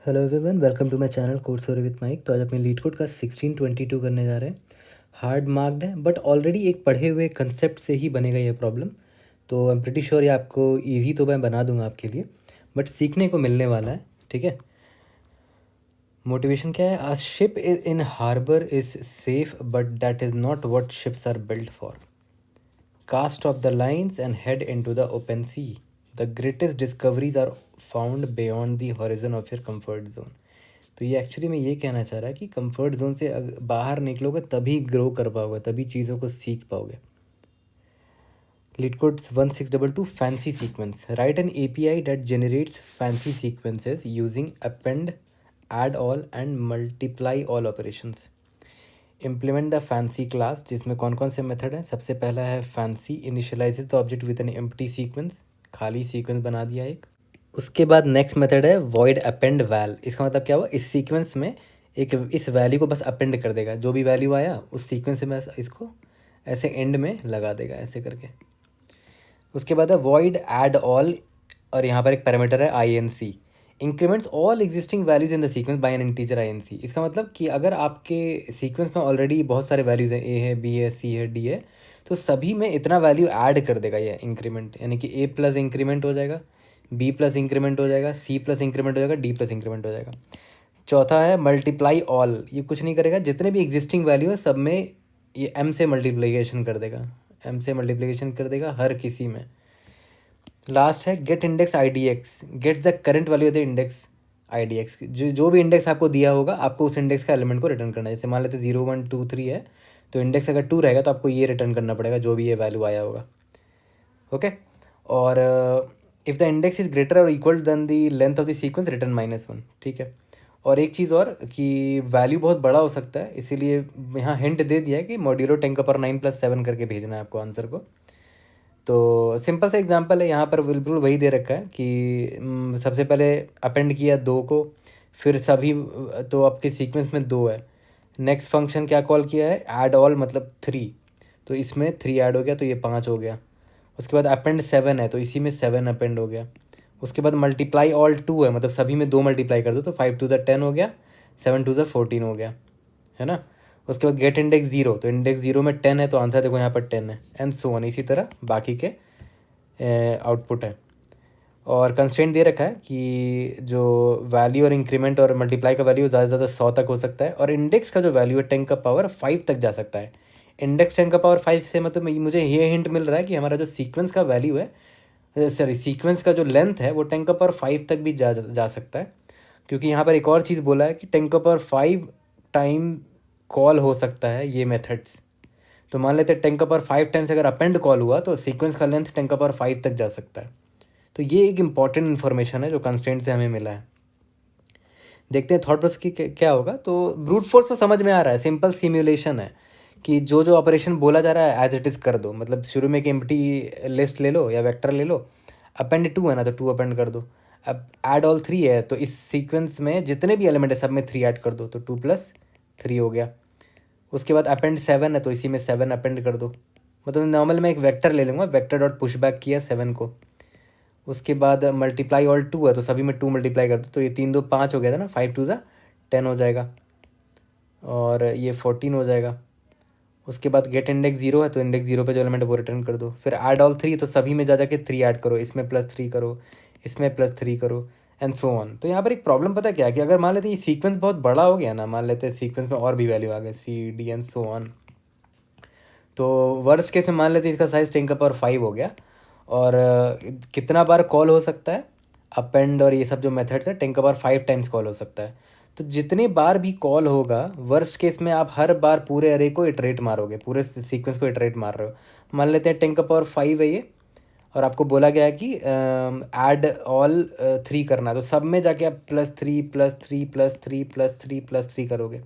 Hello everyone, welcome to my channel code सोरे with Mike. तो आज अपने लीड कोड का 1622 करने जा रहे हैं। हार्ड मार्क्ड है बट ऑलरेडी एक पढ़े हुए कंसेप्ट से ही बनेगा ये प्रॉब्लम। तो आई एम प्रिटी श्योर ये आपको इजी तो मैं बना दूंगा आपके लिए, बट सीखने को मिलने वाला है। ठीक है। मोटिवेशन क्या है? A ship in harbour is safe but that is not what ships are built for. Cast off the lines and head into the open sea. The greatest discoveries are found beyond the horizon of your comfort zone. तो ये actually में ये कहना चाह रहा है कि comfort zone से बाहर निकलोगे तभी ग्रो कर पाओगे, तभी चीज़ों को सीख पाओगे। LeetCode 1622 fancy sequence. Write an API that generates fancy sequences using append, add all and multiply all operations. Implement the fancy class, जिसमें कौन कौन से मेथड हैं। सबसे पहला है fancy, initialises the object with an empty sequence, खाली sequence बना दिया एक। उसके बाद नेक्स्ट मेथड है वॉइड अपेंड वैल। इसका मतलब क्या हुआ? इस सीक्वेंस में एक इस वैल्यू को बस अपेंड कर देगा, जो भी वैल्यू आया उस सीक्वेंस में इसको ऐसे एंड में लगा देगा ऐसे करके। उसके बाद है वॉइड एड ऑल, और यहाँ पर एक पैरामीटर है INC, increments all existing values in the sequence by an integer INC। इसका मतलब कि अगर आपके सीक्वेंस में ऑलरेडी बहुत सारे वैल्यूज हैं, A है, B है, C है, D है, तो सभी में इतना वैल्यू ऐड कर देगा ये इंक्रीमेंट, यानी कि A प्लस इंक्रीमेंट हो जाएगा, B प्लस इंक्रीमेंट हो जाएगा, C प्लस इंक्रीमेंट हो जाएगा, D प्लस इंक्रीमेंट हो जाएगा। चौथा है मल्टीप्लाई ऑल। ये कुछ नहीं करेगा, जितने भी एग्जिस्टिंग वैल्यू है सब में ये M से मल्टीप्लिकेशन कर देगा, M से मल्टीप्लिकेशन कर देगा हर किसी में। लास्ट है get index IDX, gets the current value of the index IDX। जो भी इंडेक्स आपको दिया होगा आपको उस इंडेक्स का एलिमेंट को रिटर्न करना है। जैसे मान लेते 0 1 2 3 है, तो इंडेक्स अगर 2 रहेगा तो आपको ये रिटर्न करना पड़ेगा जो भी ये वैल्यू आया होगा। ओके। और if the index is greater और equal than the length of the sequence return -1। ठीक है। और एक चीज़ और कि वैल्यू बहुत बड़ा हो सकता है, इसीलिए यहाँ हिंट दे दिया है कि मॉड्यूलो 10⁻9 + 7 करके भेजना है आपको आंसर को। तो सिंपल सा एग्जांपल है, यहाँ पर बिल्कुल वही दे रखा है कि सबसे पहले अपेंड किया 2 को, फिर सभी, तो आपके सीक्वेंस में 2 है। नेक्स्ट फंक्शन क्या कॉल किया है? ऐड ऑल, मतलब 3, तो इसमें 3 ऐड हो गया तो ये 5 हो गया। उसके बाद अपेंड 7 है तो इसी में 7 अपेंड हो गया। उसके बाद मल्टीप्लाई ऑल 2 है, मतलब सभी में 2 मल्टीप्लाई कर दो तो 5 2 10 हो गया, 7 2 14 हो गया, है ना। उसके बाद गेट इंडेक्स 0, तो इंडेक्स 0 में 10 है तो आंसर देखो यहाँ पर 10 है, एंड सो ऑन। इसी तरह बाकी के आउटपुट है। और कंस्ट्रेंट दे रखा है कि जो वैल्यू और इंक्रीमेंट और मल्टीप्लाई का वैल्यू ज़्यादा से ज़्यादा 100 तक हो सकता है, और इंडेक्स का जो वैल्यू है 10⁻5 तक जा सकता है। इंडेक्स 10⁻5 से मतलब मुझे ये हिंट मिल रहा है कि हमारा जो सीक्वेंस का वैल्यू है, सॉरी सीक्वेंस का जो लेंथ है वो 10⁻5 तक भी जा सकता है, क्योंकि यहाँ पर एक और चीज़ बोला है कि 10⁻5 टाइम कॉल हो सकता है ये मेथड्स। तो मान लेते हैं 10⁻5 टाइम्स अगर अपेंड कॉल हुआ तो सीक्वेंस का लेंथ 10⁻5 तक जा सकता है। तो ये एक इंपॉर्टेंट इन्फॉर्मेशन है जो कंस्ट्रेंट से हमें मिला है। देखते हैं थॉट प्रोसेस की क्या होगा। तो ब्रूट फोर्स तो समझ में आ रहा है, सिंपल सिमुलेशन है कि जो जो ऑपरेशन बोला जा रहा है एज इट इज़ कर दो। मतलब शुरू में एक एम्प्टी लिस्ट ले लो या वेक्टर ले लो, अपेंड 2 है ना तो 2 अपेंड कर दो। अब ऐड ऑल 3 है तो इस सीक्वेंस में जितने भी एलिमेंट है सब में 3 ऐड कर दो तो 2 + 3 हो गया। उसके बाद अपेंड 7 है तो इसी में 7 अपेंड कर दो। मतलब नॉर्मल मैं एक वेक्टर ले लूँगा, वेक्टर डॉट पुशबैक किया 7 को। उसके बाद मल्टीप्लाई ऑल 2 है तो सभी में 2 मल्टीप्लाई कर दो, तो ये 3 2 5 हो गया था ना, 5 2 10 हो जाएगा, और ये 14 हो जाएगा। उसके बाद गेट इंडेक्स 0 है तो इंडेक्स 0 पे जो एलिमेंट है वो रिटर्न कर दो। फिर ऐड ऑल 3 तो सभी में जा जाके 3 ऐड करो, इसमें +3 करो, इसमें +3 करो, एंड सो ऑन। तो यहाँ पर एक प्रॉब्लम पता क्या है कि अगर मान लेते हैं ये सीक्वेंस बहुत बड़ा हो गया ना, मान लेते हैं सीक्वेंस में और भी वैल्यू आ गए C D and so on, तो वर्स्ट केस में मान लेते हैं इसका साइज 10⁻5 हो गया, और कितना बार कॉल हो सकता है अपेंड और ये सब जो मेथड्स है 10⁻5 टाइम्स कॉल हो सकता है। तो जितने बार भी कॉल होगा वर्स्ट केस में आप हर बार पूरे अरे को इटरेट मारोगे, पूरे सीक्वेंस को इटरेट मार रहे हो। मान लेते हैं 10⁻5 है ये, और आपको बोला गया है कि ऐड ऑल 3 करना है, तो सब में जाके आप +3 +3 +3 +3 +3 करोगे।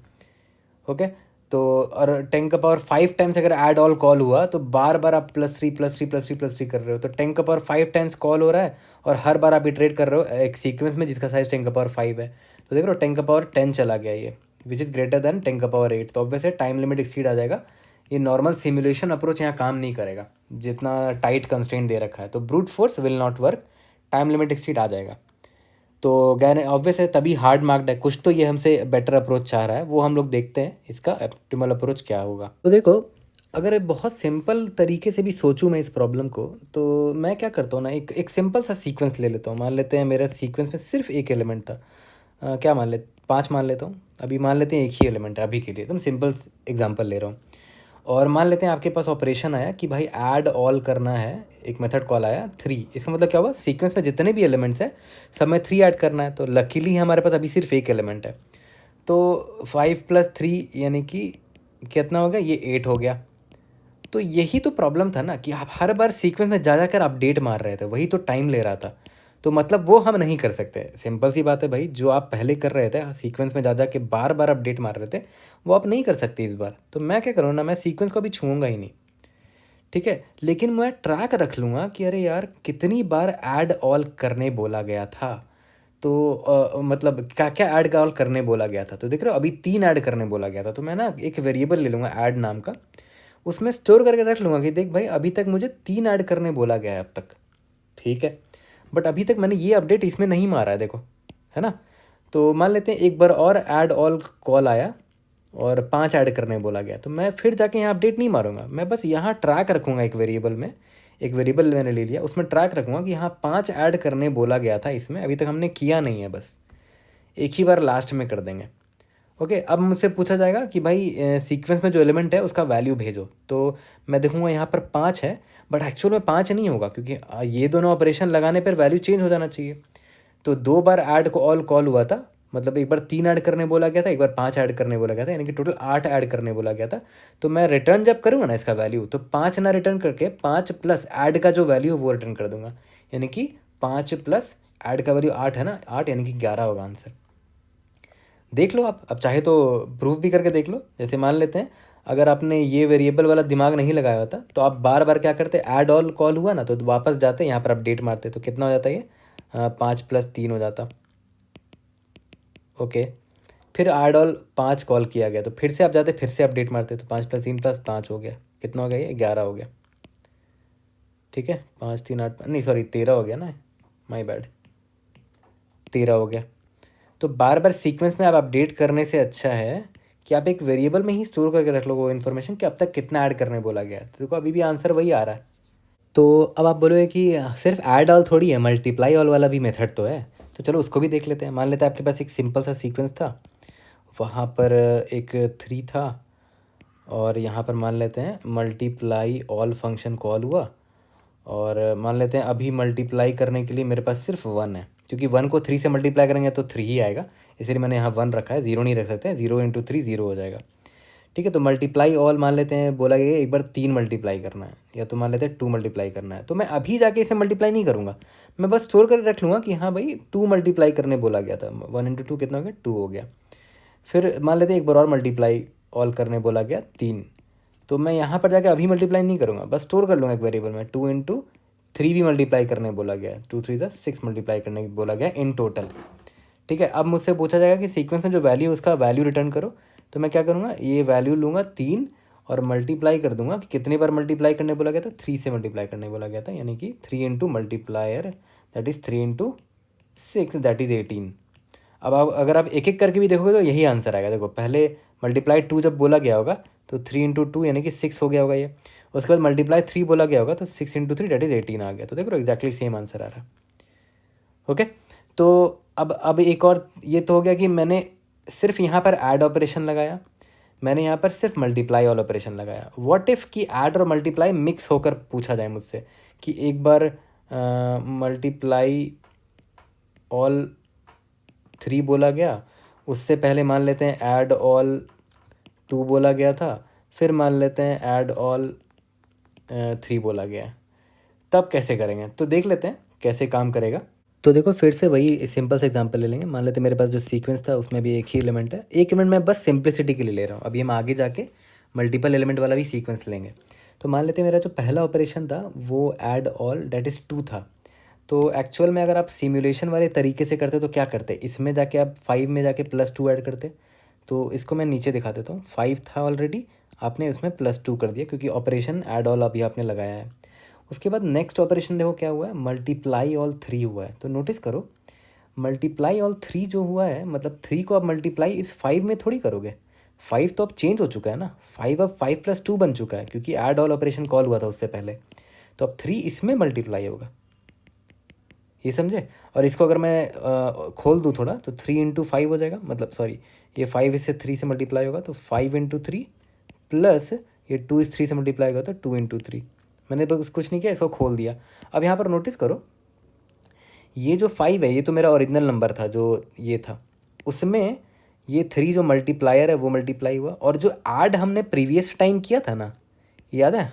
ओके। तो और 10⁻5 टाइम्स अगर ऐड ऑल कॉल हुआ तो बार बार आप +3 +3 +3 +3 कर रहे हो, तो 10⁻5 टाइम्स कॉल हो रहा है, और हर बार आप इटरेट कर रहे हो एक सीक्वेंस में जिसका साइज 10⁻5 है। तो देख रहे हो 10⁻10 चला गया ये, विच इज़ ग्रेटर देन 10⁻8। तो ऑब्वियसली टाइम लिमिट एक्सीड आ जाएगा। ये नॉर्मल सिमुलेशन अप्रोच यहाँ काम नहीं करेगा जितना टाइट कंस्ट्रेंट दे रखा है, तो brute force will not work, time limit exceed आ जाएगा। तो गैर ऑब्वियस है, तभी हार्ड मार्क्ड है। कुछ तो ये हमसे बेटर अप्रोच चाह रहा है, वो हम लोग देखते हैं इसका ऑप्टिमल अप्रोच क्या होगा। तो देखो, अगर बहुत सिंपल तरीके से भी सोचूं मैं इस प्रॉब्लम को, तो मैं क्या करता हूँ ना, एक एक सिंपल सा सीक्वेंस ले लेता हूँ। मान लेते हैं मेरा सीक्वेंस में सिर्फ एक एलिमेंट था। क्या मान ले, 5 मान लेता हूँ। अभी मान लेते हैं एक ही एलिमेंट है अभी के लिए, तुम सिंपल एग्जांपल ले रहा हूँ। और मान लेते हैं आपके पास ऑपरेशन आया कि भाई ऐड ऑल करना है, एक मेथड कॉल आया 3। इसका मतलब क्या हुआ, सीक्वेंस में जितने भी एलिमेंट्स हैं सब में 3 ऐड करना है। तो लकीली हमारे पास अभी सिर्फ एक एलिमेंट है, तो 5 + 3 यानी कि कितना हो गया, ये 8 हो गया। तो यही तो प्रॉब्लम था ना, कि आप हर बार सीक्वेंस में जा जाकर अपडेट मार रहे थे, वही तो टाइम ले रहा था। तो मतलब वो हम नहीं कर सकते। सिंपल सी बात है भाई, जो आप पहले कर रहे थे सीक्वेंस में जा जा के बार बार अपडेट मार रहे थे, वो आप नहीं कर सकते इस बार। तो मैं क्या करूँ ना, मैं सीक्वेंस को अभी छूँगा ही नहीं, ठीक है। लेकिन मैं ट्रैक रख लूँगा कि अरे यार कितनी बार ऐड ऑल करने बोला गया था। तो मतलब क्या क्या ऐड ऑल करने बोला गया था। तो देख रहे हो, अभी 3 ऐड करने बोला गया था। तो मैं ना एक वेरिएबल ले लूँगा ऐड नाम का, उसमें स्टोर करके रख लूँगा कि देख भाई अभी तक मुझे 3 ऐड करने बोला गया है अब तक, ठीक है। बट अभी तक मैंने ये अपडेट इसमें नहीं मारा है, देखो, है ना। तो मान लेते हैं एक बार और ऐड ऑल कॉल आया और 5 ऐड करने बोला गया, तो मैं फिर जाके यहाँ अपडेट नहीं मारूंगा, मैं बस यहाँ ट्रैक रखूँगा एक वेरिएबल में। एक वेरिएबल मैंने ले लिया, उसमें ट्रैक रखूँगा कि यहाँ 5 ऐड करने बोला गया था, इसमें अभी तक हमने किया नहीं है, बस एक ही बार लास्ट में कर देंगे। ओके, अब मुझसे पूछा जाएगा कि भाई सीक्वेंस में जो एलिमेंट है उसका वैल्यू भेजो। तो मैं देखूंगा यहाँ पर 5 है, बट एक्चुअल में 5 नहीं होगा, क्योंकि ये दोनों ऑपरेशन लगाने पर वैल्यू चेंज हो जाना चाहिए। तो 2 बार ऐड को ऑल कॉल हुआ था, मतलब एक बार 3 ऐड करने बोला गया था, एक बार 5 ऐड करने बोला गया था, यानी कि टोटल 8 ऐड करने बोला गया था। तो मैं रिटर्न जब करूँगा ना इसका वैल्यू, तो 5 ना रिटर्न करके 5 प्लस ऐड का जो वैल्यू है वो रिटर्न कर दूंगा, यानी कि 5 प्लस ऐड का वैल्यू 8 है ना, 8 यानी कि 11 होगा आंसर। देख लो आप, अब चाहे तो प्रूफ भी करके देख लो। जैसे मान लेते हैं अगर आपने ये वेरिएबल वाला दिमाग नहीं लगाया होता, तो आप बार बार क्या करते, ऐड ऑल कॉल हुआ ना तो वापस जाते यहाँ पर अपडेट मारते, तो कितना हो जाता है ये, 5 + 3 हो जाता। ओके, फिर ऐड ऑल 5 कॉल किया गया, तो फिर से आप जाते फिर से अपडेट मारते, तो 5 + 3 + 5 हो गया, कितना हो गया ये, 11 हो गया, ठीक है। 5 3 8 नहीं सॉरी 13 हो गया ना, माई बैड, 13 हो गया। तो बार बार सीक्वेंस में आप अपडेट करने से अच्छा है कि आप एक वेरिएबल में ही स्टोर करके रख लो वो इन्फॉर्मेशन कि अब तक कितना ऐड करने बोला गया है। तो देखो अभी भी आंसर वही आ रहा है। तो अब आप बोलोगे कि सिर्फ ऐड ऑल थोड़ी है, मल्टीप्लाई ऑल वाला भी मेथड तो है। तो चलो उसको भी देख लेते हैं। मान लेते हैं आपके पास एक सिंपल सा सीक्वेंस था, वहाँ पर एक 3 था, और यहाँ पर मान लेते हैं मल्टीप्लाई ऑल फंक्शन कॉल हुआ, और मान लेते हैं अभी मल्टीप्लाई करने के लिए मेरे पास सिर्फ 1 है, क्योंकि 1 को 3 से मल्टीप्लाई करेंगे तो 3 ही आएगा, इसलिए मैंने यहाँ 1 रखा है, 0 नहीं रख सकते, 0 × 3 0 हो जाएगा, ठीक है। तो मल्टीप्लाई ऑल मान लेते हैं, बोला गया एक बार 3 मल्टीप्लाई करना है, या तो मान लेते हैं 2 मल्टीप्लाई करना है। तो मैं अभी जाके इसमें मल्टीप्लाई नहीं करूँगा, मैं बस स्टोर कर रख लूँगा कि हाँ भाई 2 मल्टीप्लाई करने बोला गया था, 1 × 2 कितना हो गया, 2 हो गया। फिर मान लेते हैं एक बार और मल्टीप्लाई ऑल करने बोला गया 3, तो मैं यहाँ पर जाके अभी मल्टीप्लाई नहीं करूँगा, बस स्टोर कर लूँगा एक वेरिएबल में। 2 × 3 भी मल्टीप्लाई करने बोला गया है, 2 3 6 मल्टीप्लाई करने बोला गया इन टोटल, ठीक है। अब मुझसे पूछा जाएगा कि सीक्वेंस में जो वैल्यू है उसका वैल्यू रिटर्न करो। तो मैं क्या करूँगा, ये वैल्यू लूँगा 3 और मल्टीप्लाई कर दूंगा कि कितने बार मल्टीप्लाई करने बोला गया था, 3 से मल्टीप्लाई करने बोला गया था, यानी कि 3 × multiplier that is 3 × 6 that is 18। अब आप अगर आप एक एक करके भी देखोगे तो यही आंसर आएगा। देखो पहले मल्टीप्लाई 2 जब बोला गया होगा तो 3 × 2 यानी कि 6 हो गया होगा ये, उसके बाद मल्टीप्लाई 3 बोला गया होगा तो 6 × 3 दैट इज़ 18 आ गया। तो देखो एग्जैक्टली सेम आंसर आ रहा है। ओके, तो अब एक और ये तो हो गया कि मैंने सिर्फ यहाँ पर ऐड ऑपरेशन लगाया, मैंने यहाँ पर सिर्फ मल्टीप्लाई ऑल ऑपरेशन लगाया। व्हाट इफ़ कि ऐड और मल्टीप्लाई मिक्स होकर पूछा जाए मुझसे कि एक बार मल्टीप्लाई ऑल 3 बोला गया, उससे पहले मान लेते हैं ऐड ऑल 2 बोला गया था, फिर मान लेते हैं ऐड ऑल 3 बोला गया है। तब कैसे करेंगे, तो देख लेते हैं कैसे काम करेगा। तो देखो फिर से वही सिंपल सा एग्जांपल ले लेंगे। मान लेते हैं मेरे पास जो सीक्वेंस था उसमें भी एक ही एलिमेंट है, एक एलिमेंट मैं बस सिंप्लिसिटी के लिए ले रहा हूँ, अभी हम आगे जाके मल्टीपल एलिमेंट वाला भी सीक्वेंस लेंगे। तो मान लेते हैं मेरा जो पहला ऑपरेशन था वो ऐड ऑल डेट इज़ 2 था। तो एक्चुअल में अगर आप सिमुलेशन वाले तरीके से करते तो क्या करते, इसमें जाके आप 5 में जाके +2 ऐड करते। तो इसको मैं नीचे दिखा देता हूँ, 5 था ऑलरेडी, आपने उसमें +2 कर दिया क्योंकि ऑपरेशन ऐड ऑल अभी आपने लगाया है। उसके बाद नेक्स्ट ऑपरेशन देखो क्या हुआ है, मल्टीप्लाई ऑल 3 हुआ है। तो नोटिस करो मल्टीप्लाई ऑल 3 जो हुआ है, मतलब 3 को आप मल्टीप्लाई इस 5 में थोड़ी करोगे। 5 तो अब चेंज हो चुका है ना, 5 अब 5+2 बन चुका है क्योंकि ऐड ऑल ऑपरेशन कॉल हुआ था उससे पहले। तो अब 3 इसमें मल्टीप्लाई होगा, ये समझे। और इसको अगर मैं खोल दूँ थोड़ा तो 3 × 5 हो जाएगा, मतलब सॉरी ये 5 इससे 3 से मल्टीप्लाई होगा तो 5 × 3 प्लस ये 2 इस 3 से मल्टीप्लाई होगा तो 2 × 3। मैंने बस कुछ नहीं किया, इसको खोल दिया। अब यहाँ पर नोटिस करो, ये जो 5 है ये तो मेरा ओरिजिनल नंबर था जो ये था, उसमें ये 3 जो मल्टीप्लायर है वो मल्टीप्लाई हुआ। और जो ऐड हमने प्रीवियस टाइम किया था ना, याद है,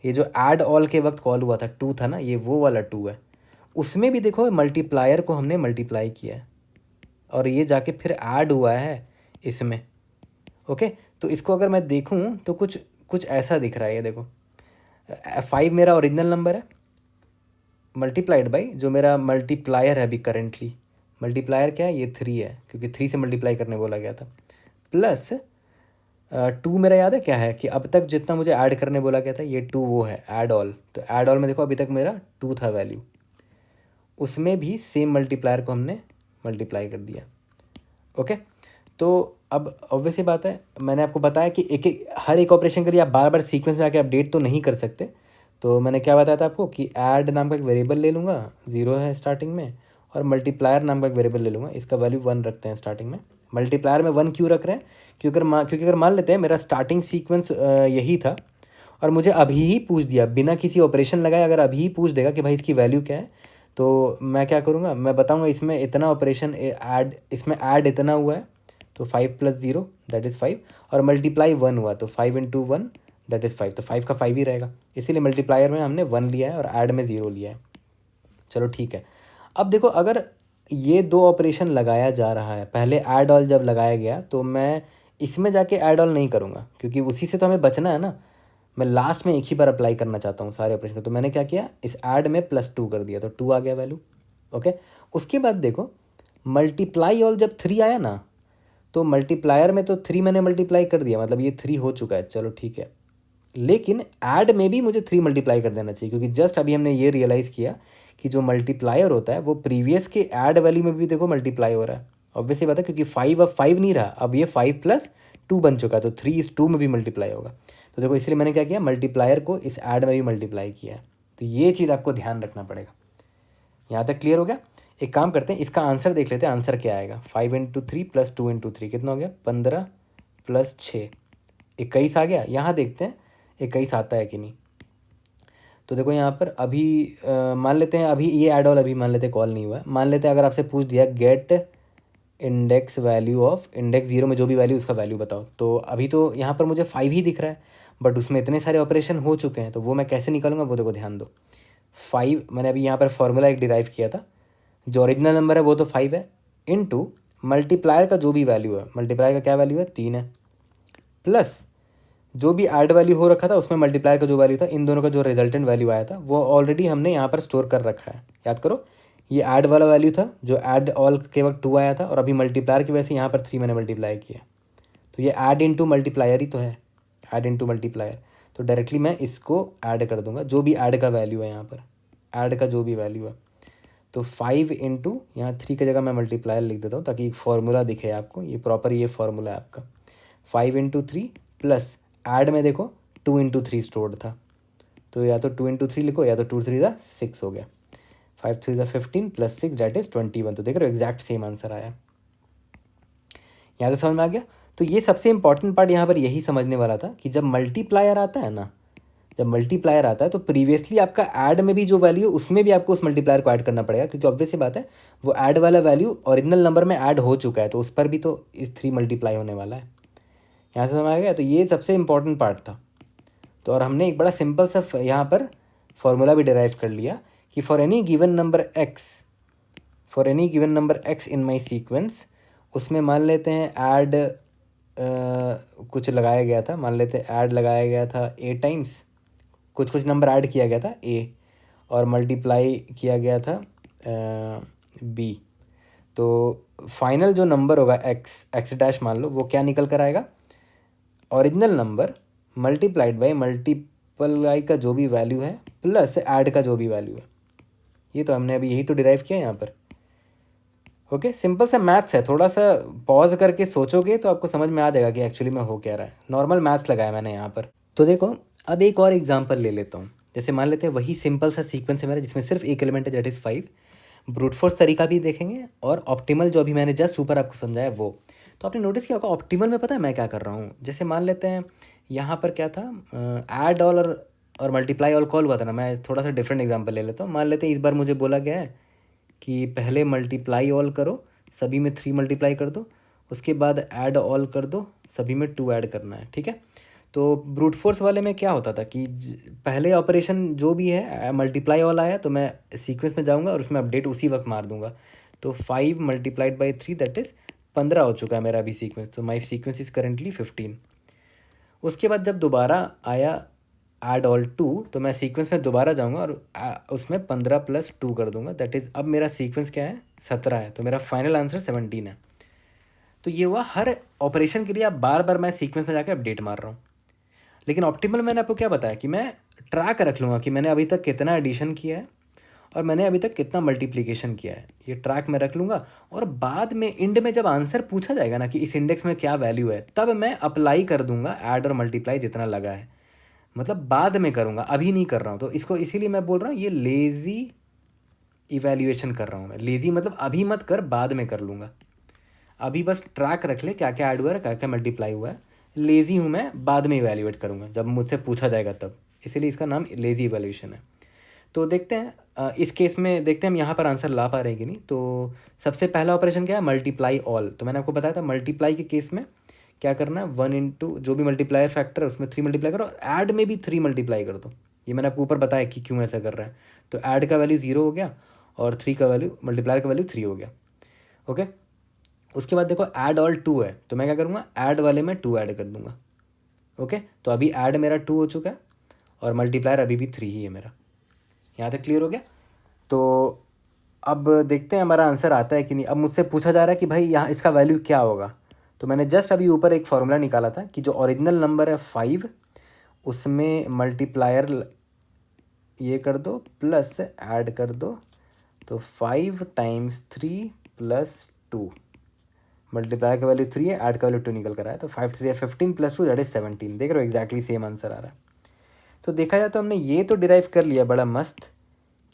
ये जो ऐड ऑल के वक्त कॉल हुआ था 2 था ना, ये वो वाला 2 है। उसमें भी देखो मल्टीप्लायर को हमने मल्टीप्लाई किया है और ये जाके फिर ऐड हुआ है इसमें। ओके, तो इसको अगर मैं देखूं तो कुछ कुछ ऐसा दिख रहा है। ये देखो 5 मेरा ओरिजिनल नंबर है मल्टीप्लाइड बाई जो मेरा मल्टीप्लायर है अभी करेंटली। मल्टीप्लायर क्या है, ये 3 है क्योंकि 3 से मल्टीप्लाई करने बोला गया था। प्लस 2 मेरा याद है क्या है कि अब तक जितना मुझे ऐड करने बोला गया था ये 2 वो है ऐड ऑल। तो ऐड ऑल में देखो अभी तक मेरा 2 था वैल्यू, उसमें भी सेम मल्टीप्लायर को हमने मल्टीप्लाई कर दिया। ओके, तो अब ऑब्वियस ही बात है, मैंने आपको बताया कि एक एक हर एक ऑपरेशन के लिए आप बार बार सीक्वेंस में आके अपडेट तो नहीं कर सकते। तो मैंने क्या बताया था आपको कि ऐड नाम का एक वेरिएबल ले लूँगा, 0 है स्टार्टिंग में, और मल्टीप्लायर नाम का एक वेरिएबल ले लूँगा, इसका वैल्यू 1 रखते हैं स्टार्टिंग में। मल्टीप्लायर में 1 क्यों रख रहे हैं, क्योंकि अगर मान लेते हैं मेरा स्टार्टिंग सीक्वेंस यही था और मुझे अभी ही पूछ दिया बिना किसी ऑपरेशन लगाए, अगर अभी ही पूछ देगा कि भाई इसकी वैल्यू क्या है, तो मैं क्या करूँगा, मैं बताऊँगा इसमें इतना ऑपरेशन ऐड, इसमें ऐड इतना हुआ है तो 5 + 0 दैट इज़ 5, और मल्टीप्लाई 1 हुआ तो 5 × 1 दैट इज़ 5, तो 5 का 5 ही रहेगा। इसीलिए मल्टीप्लायर में हमने 1 लिया है और ऐड में 0 लिया है। चलो ठीक है, अब देखो अगर ये 2 ऑपरेशन लगाया जा रहा है, पहले ऐड ऑल जब लगाया गया तो मैं इसमें जाके ऐड ऑल नहीं करूँगा क्योंकि उसी से तो हमें बचना है ना। मैं लास्ट में एक ही बार अप्लाई करना चाहता हूँ सारे ऑपरेशन को। तो मैंने क्या किया, इस ऐड में +2 कर दिया तो 2 आ गया वैल्यू। ओके, उसके बाद देखो मल्टीप्लाई ऑल जब 3 आया ना, तो मल्टीप्लायर में तो 3 मैंने मल्टीप्लाई कर दिया, मतलब ये 3 हो चुका है, चलो ठीक है। लेकिन ऐड में भी मुझे 3 मल्टीप्लाई कर देना चाहिए क्योंकि जस्ट अभी हमने ये रियलाइज़ किया कि जो मल्टीप्लायर होता है वो प्रीवियस के ऐड वैल्यू में भी देखो मल्टीप्लाई हो रहा है। ऑब्वियसली बात है क्योंकि 5 अब 5 नहीं रहा, अब ये 5 + 2 बन चुका है तो 3 इस 2 में भी मल्टीप्लाई होगा। तो देखो इसलिए मैंने क्या किया, मल्टीप्लायर को इस ऐड में भी मल्टीप्लाई किया है। तो ये चीज़ आपको ध्यान रखना पड़ेगा। यहाँ तक क्लियर हो गया। एक काम करते हैं, इसका आंसर देख लेते हैं, आंसर क्या आएगा। 5 × 3 + 2 × 3 कितना हो गया, 15 + 6 21 आ गया। यहाँ देखते हैं 21 आता है कि नहीं। तो देखो यहाँ पर अभी मान लेते हैं अभी ये ऐड ऑल अभी मान लेते हैं कॉल नहीं हुआ है। मान लेते हैं अगर आपसे पूछ दिया gate index value of index 0 में जो भी वैल्यू उसका वैल्यू बताओ, तो अभी तो यहाँ पर मुझे 5 ही दिख रहा है, बट उसमें इतने सारे ऑपरेशन हो चुके हैं तो वो मैं कैसे निकालूंगा, वो देखो ध्यान दो। 5 मैंने अभी यहाँ पर फॉर्मूला एक डिराइव किया था, जो ओरिजिनल नंबर है वो तो 5 है, इनटू मल्टीप्लायर का जो भी वैल्यू है, मल्टीप्लायर का क्या वैल्यू है 3 है, प्लस जो भी ऐड वैल्यू हो रखा था उसमें मल्टीप्लायर का जो वैल्यू था, इन दोनों का जो रिजल्टेंट वैल्यू आया था वो ऑलरेडी हमने यहाँ पर स्टोर कर रखा है। याद करो, ये ऐड वाला वैल्यू था जो ऐड ऑल के वक्त 2 आया था, और अभी मल्टीप्लायर की वजह से यहाँ पर 3 मैंने मल्टीप्लाई किया, तो ये ऐड इंटू मल्टीप्लायर ही तो है, ऐड इंटू मल्टीप्लायर। तो डायरेक्टली मैं इसको ऐड कर दूंगा, जो भी ऐड का वैल्यू है यहाँ पर, ऐड का जो भी वैल्यू है। तो 5 इंटू यहाँ 3 की जगह मैं मल्टीप्लायर लिख देता हूँ ताकि एक फार्मूला दिखे आपको, ये प्रॉपर ये फार्मूला है आपका। 5 × 3 प्लस ऐड में देखो 2 × 3 स्टोर्ड था, तो या तो 2 × 3 लिखो या तो 2 × 3 = 6 हो गया। 5 × 3 = 15 + 6 दैट इज़ 21। तो देख रहे हो एग्जैक्ट सेम आंसर आया। यहाँ से समझ में आ गया। तो ये सबसे इंपॉर्टेंट पार्ट यहाँ पर यही समझने वाला था कि जब मल्टीप्लायर आता है ना, जब मल्टीप्लायर आता है तो प्रीवियसली आपका ऐड में भी जो वैल्यू उसमें भी आपको उस मल्टीप्लायर को ऐड करना पड़ेगा, क्योंकि ऑब्वियस सी बात है वो ऐड वाला वैल्यू ओरिजिनल नंबर में ऐड हो चुका है तो उस पर भी तो इस 3 मल्टीप्लाई होने वाला है। यहाँ से समझ आ गया। तो ये सबसे इंपॉर्टेंट पार्ट था। तो और हमने एक बड़ा सिंपल सा यहाँ पर फॉर्मूला भी डिराइव कर लिया कि for any given number x in my sequence, उसमें मान लेते हैं ऐड कुछ लगाया गया था, मान लेते हैं ऐड लगाया गया था a टाइम्स, कुछ नंबर ऐड किया गया था a और मल्टीप्लाई किया गया था b। तो फाइनल जो नंबर होगा x डैश मान लो, वो क्या निकल कर आएगा, original number multiplied by multiply का जो भी वैल्यू है प्लस ऐड का जो भी वैल्यू है। ये तो हमने अभी यही तो डिराइव किया यहाँ पर। ओके, सिंपल सा मैथ्स है, थोड़ा सा पॉज करके सोचोगे तो आपको समझ में आ जाएगा कि एक्चुअली में हो क्या रहा है। नॉर्मल मैथ्स लगाया मैंने यहाँ पर। तो देखो, अब एक और एग्जांपल ले लेता हूँ। जैसे मान लेते हैं वही सिंपल सा सीक्वेंस है मेरा जिसमें सिर्फ एक एलिमेंट है, दैट इज़ 5। ब्रूट फोर्स तरीका भी देखेंगे और ऑप्टिमल जो अभी मैंने जस्ट ऊपर आपको समझाया वो। तो आपने नोटिस किया होगा ऑप्टिमल में पता है मैं क्या कर रहा हूँ। जैसे मान लेते हैं यहाँ पर क्या था, ऐड ऑल और मल्टीप्लाई ऑल कॉल हुआ था ना। मैं थोड़ा सा डिफरेंट एग्जांपल ले लेता हूँ। मान लेते हैं इस बार मुझे बोला गया है कि पहले मल्टीप्लाई ऑल करो, सभी में 3 मल्टीप्लाई कर दो, उसके बाद ऐड ऑल कर दो, सभी में 2 ऐड करना है, ठीक है। तो ब्रूट फोर्स वाले में क्या होता था कि पहले ऑपरेशन जो भी है मल्टीप्लाई ऑल आया तो मैं सीक्वेंस में जाऊंगा और उसमें अपडेट उसी वक्त मार दूंगा। तो 5 मल्टीप्लाइड बाई 3 दैट इज़ 15 हो चुका है मेरा अभी सीक्वेंस। तो माई सीक्वेंस इज़ करेंटली 15। उसके बाद जब दोबारा आया ऐड ऑल 2 तो मैं सीक्वेंस में दोबारा जाऊंगा और उसमें 15 प्लस 2 कर दूंगा, दैट इज़ अब मेरा सीक्वेंस क्या है 17 है। तो मेरा फाइनल आंसर 17 है। तो ये हुआ हर ऑपरेशन के लिए आप बार बार मैं सीक्वेंस में जाकर अपडेट मार रहा हूँ। लेकिन ऑप्टिमल मैंने आपको क्या बताया कि मैं ट्रैक रख लूँगा कि मैंने अभी तक कितना एडिशन किया है और मैंने अभी तक कितना मल्टीप्लिकेशन किया है, ये ट्रैक में रख लूँगा। और बाद में इंड में जब आंसर पूछा जाएगा ना कि इस इंडेक्स में क्या वैल्यू है, तब मैं अप्लाई कर दूंगा ऐड और मल्टीप्लाई जितना लगा है। मतलब बाद में करूँगा, अभी नहीं कर रहा हूँ। तो इसको इसीलिए मैं बोल रहा हूँ ये लेज़ी इवैल्यूएशन कर रहा हूँ मैं। लेज़ी मतलब अभी मत कर, बाद में कर लूँगा। अभी बस ट्रैक रख ले क्या क्या ऐड हुआ है, क्या क्या मल्टीप्लाई हुआ है। लेज़ी हूँ मैं, बाद में इवैल्यूएट करूँगा जब मुझसे पूछा जाएगा तब। इसीलिए इसका नाम लेज़ी इवैल्यूएशन है। तो देखते हैं इस केस में देखते हैं हम यहाँ पर आंसर ला पा रहे हैं कि नहीं। तो सबसे पहला ऑपरेशन क्या है, मल्टीप्लाई ऑल। तो मैंने आपको बताया था मल्टीप्लाई के केस में क्या करना है, 1 इंटू जो भी मल्टीप्लायर फैक्टर है उसमें 3 मल्टीप्लाई करो और ऐड में भी 3 मल्टीप्लाई कर दो। ये मैंने आपको ऊपर बताया कि क्यों ऐसा कर रहा है। तो ऐड का वैल्यू 0 हो गया और 3 का वैल्यू, मल्टीप्लायर का वैल्यू 3 हो गया। ओके, उसके बाद देखो ऐड ऑल 2 है तो मैं क्या करूँगा, ऐड वाले में 2 ऐड कर दूंगा। ओके, तो अभी ऐड मेरा 2 हो चुका है और मल्टीप्लायर अभी भी 3 ही है मेरा। यहाँ तक क्लियर हो गया। तो अब देखते हैं हमारा आंसर आता है कि नहीं। अब मुझसे पूछा जा रहा है कि भाई यहाँ इसका वैल्यू क्या होगा। तो मैंने जस्ट अभी ऊपर एक फार्मूला निकाला था कि जो ओरिजिनल नंबर है 5 उसमें मल्टीप्लायर ये कर दो प्लस ऐड कर दो। तो 5 टाइम्स 3 प्लस 2, मल्टीप्लायर का वैल्यू 3 है, ऐड का वैल्यू 2 निकल कर आया। तो 5 3 15 प्लस 2 दैट इज 17। देख रहे हो एग्जैक्टली सेम आंसर आ रहा है। तो देखा जाए तो हमने ये तो डिराइव कर लिया बड़ा मस्त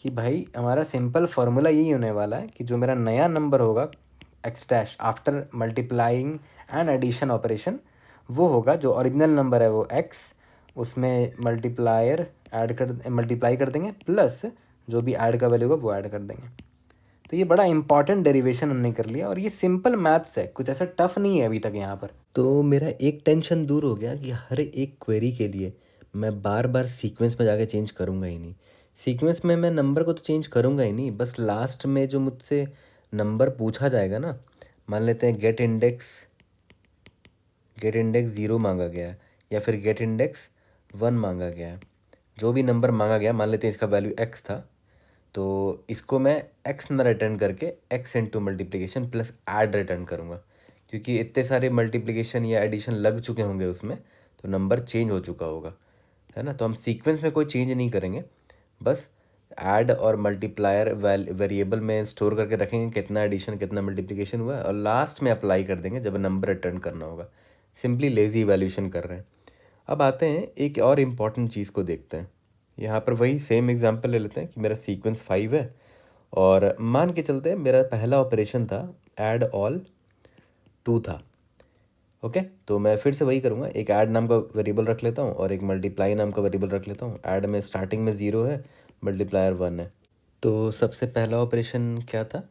कि भाई हमारा सिंपल फार्मूला यही होने वाला है कि जो मेरा नया नंबर होगा x dash after multiplying and addition operation वो होगा जो ओरिजिनल नंबर है वो एक्स, उसमें मल्टीप्लायर ऐड कर मल्टीप्लाई कर देंगे प्लस जो भी ऐड का वैल्यू होगा वो ऐड कर देंगे। तो ये बड़ा इंपॉर्टेंट डेरिवेशन हमने कर लिया और ये सिंपल मैथ्स है, कुछ ऐसा टफ नहीं है अभी तक यहाँ पर। तो मेरा एक टेंशन दूर हो गया कि हर एक क्वेरी के लिए मैं बार बार सीक्वेंस में जाके चेंज करूँगा ही नहीं। सीक्वेंस में मैं नंबर को तो चेंज करूँगा ही नहीं, बस लास्ट में जो मुझसे नंबर पूछा जाएगा ना, मान लेते हैं गेट इंडेक्स 0 मांगा गया है या फिर गेट इंडेक्स 1 मांगा गया है। जो भी नंबर मांगा गया, मान लेते हैं इसका वैल्यू x था, तो इसको मैं x ना रिटर्न करके x into multiplication plus add return करूँगा, क्योंकि इतने सारे मल्टीप्लिकेशन या एडिशन लग चुके होंगे उसमें, तो नंबर चेंज हो चुका होगा, है ना। तो हम सीक्वेंस में कोई चेंज नहीं करेंगे, बस ऐड और मल्टीप्लायर वेरिएबल में स्टोर करके रखेंगे कितना एडिशन कितना मल्टीप्लिकेशन हुआ है और लास्ट में अप्लाई कर देंगे जब नंबर रिटर्न करना होगा। सिंपली लेज़ी इवैल्यूएशन कर रहे हैं। अब आते हैं एक और इम्पॉर्टेंट चीज़ को देखते हैं। यहाँ पर वही सेम एग्जांपल ले लेते हैं कि मेरा सीक्वेंस 5 है और मान के चलते हैं मेरा पहला ऑपरेशन था ऐड ऑल 2 था। ओके, तो मैं फिर से वही करूँगा, एक ऐड नाम का वेरिएबल रख लेता हूँ और एक मल्टीप्लाई नाम का वेरिएबल रख लेता हूँ। ऐड में स्टार्टिंग में 0 है, मल्टीप्लायर 1 है। तो सबसे पहला ऑपरेशन क्या था,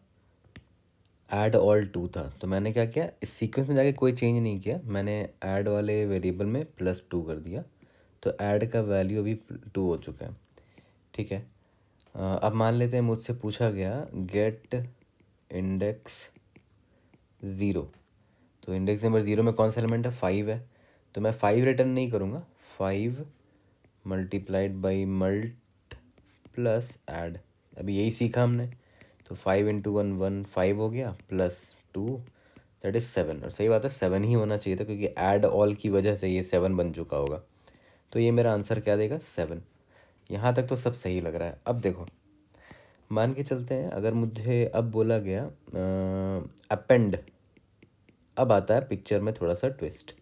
ऐड ऑल 2 था। तो मैंने क्या किया, इस सीक्वेंस में जाके कोई चेंज नहीं किया, मैंने ऐड वाले वेरिएबल में +2 कर दिया। तो ऐड का वैल्यू अभी 2 हो चुका है, ठीक है। अब मान लेते हैं मुझसे पूछा गया गेट इंडेक्स 0। तो इंडेक्स नंबर 0 में कौन सा एलिमेंट है, 5 है। तो मैं 5 रिटर्न नहीं करूँगा, 5 multiplied by mult plus add. अभी यही सीखा हमने। तो 5 इंटू 1 1 5 हो गया प्लस 2 दैट इज़ 7। और सही बात है 7 ही होना चाहिए था क्योंकि ऐड ऑल की वजह से ये 7 बन चुका होगा। तो ये मेरा आंसर क्या देगा, 7। यहाँ तक तो सब सही लग रहा है। अब देखो मान के चलते हैं अगर मुझे अब बोला गया अपेंड, अब आता है पिक्चर में थोड़ा सा ट्विस्ट।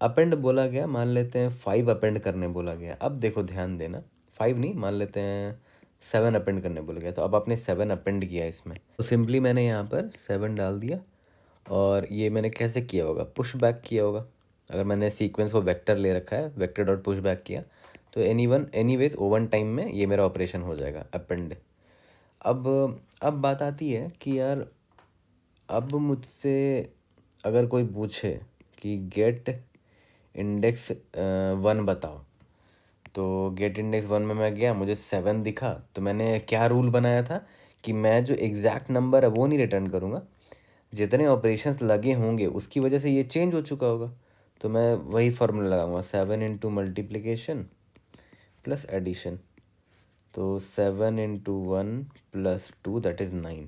अपेंड बोला गया, मान लेते हैं 5 अपेंड करने बोला गया। अब देखो ध्यान देना, 5 नहीं, मान लेते हैं 7 अपेंड करने बोला गया। तो अब आपने 7 अपेंड किया इसमें, तो सिंपली मैंने यहाँ पर 7 डाल दिया। और ये मैंने कैसे किया होगा, पुश बैक किया होगा। अगर मैंने सीक्वेंस को वेक्टर ले रखा है, वेक्टर डॉट पुश बैक किया, तो एनीवेज ओवन टाइम में ये मेरा ऑपरेशन हो जाएगा अपेंड। अब बात आती है कि यार अब मुझसे अगर कोई पूछे कि गेट इंडेक्स 1 बताओ, तो गेट इंडेक्स 1 में मैं गया, मुझे 7 दिखा, तो मैंने क्या रूल बनाया था कि मैं जो एग्जैक्ट नंबर है वो नहीं रिटर्न करूँगा, जितने ऑपरेशंस लगे होंगे उसकी वजह से ये चेंज हो चुका होगा। तो मैं वही फार्मूला लगाऊंगा, 7 इंटू मल्टीप्लीकेशन प्लस एडिशन। तो 7 इंटू 1 प्लस 2 दैट इज़ 9।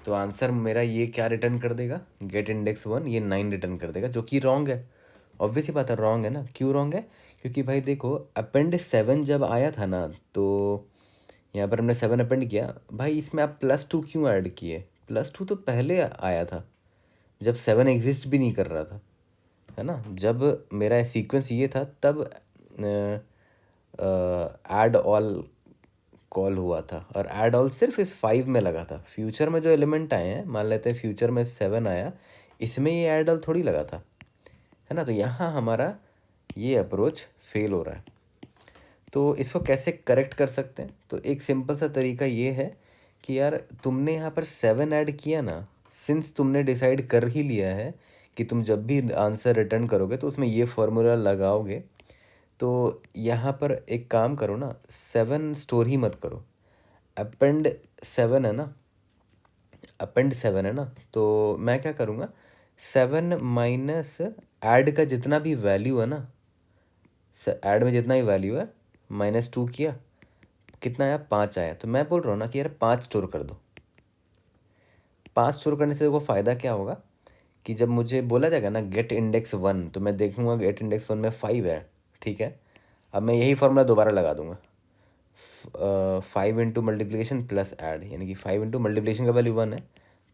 तो आंसर मेरा ये क्या रिटर्न कर देगा, गेट इंडेक्स 1 ये 9 रिटर्न कर देगा, जो कि रॉन्ग है। ऑब्वियस ही बात है, रॉन्ग है ना। क्यों रॉन्ग है? क्योंकि भाई देखो, अपेंड 7 जब आया था ना, तो यहाँ पर हमने 7 अपेंड किया, भाई इसमें आप +2 क्यों ऐड किए? +2 तो पहले आया था जब 7 एग्जिस्ट भी नहीं कर रहा था, है ना। जब मेरा सीक्वेंस ये था तब ऐड ऑल कॉल हुआ था, और ऐड ऑल सिर्फ इस 5 में लगा था। फ्यूचर में जो एलिमेंट आए हैं, मान लेते हैं फ्यूचर में 7 आया, इसमें ये ऐड ऑल थोड़ी लगा था, है ना। तो यहाँ हमारा ये अप्रोच फेल हो रहा है। तो इसको कैसे करेक्ट कर सकते हैं? तो एक सिंपल सा तरीका ये है कि यार तुमने यहाँ पर 7 ऐड किया ना, सिंस तुमने डिसाइड कर ही लिया है कि तुम जब भी आंसर रिटर्न करोगे तो उसमें ये फार्मूला लगाओगे, तो यहाँ पर एक काम करो ना, 7 स्टोर ही मत करो, अपेंड 7 है ना, अपेंड 7 है ना। तो मैं क्या करूँगा, 7 माइनस ऐड का जितना भी वैल्यू है ना, ऐड में जितना भी वैल्यू है, -2 किया, कितना आया, 5 आया। तो मैं बोल रहा हूँ ना कि यार 5 स्टोर कर दो। 5 स्टोर करने से देखो फ़ायदा क्या होगा कि जब मुझे बोला जाएगा ना गेट इंडेक्स 1, तो मैं देखूंगा गेट इंडेक्स 1 में 5 है, ठीक है। अब मैं यही फार्मूला दोबारा लगा दूंगा, 5 इंटू मल्टीप्लीकेशन प्लस ऐड, यानी कि 5 इंटू मल्टीप्लीकेशन का वैल्यू 1 है,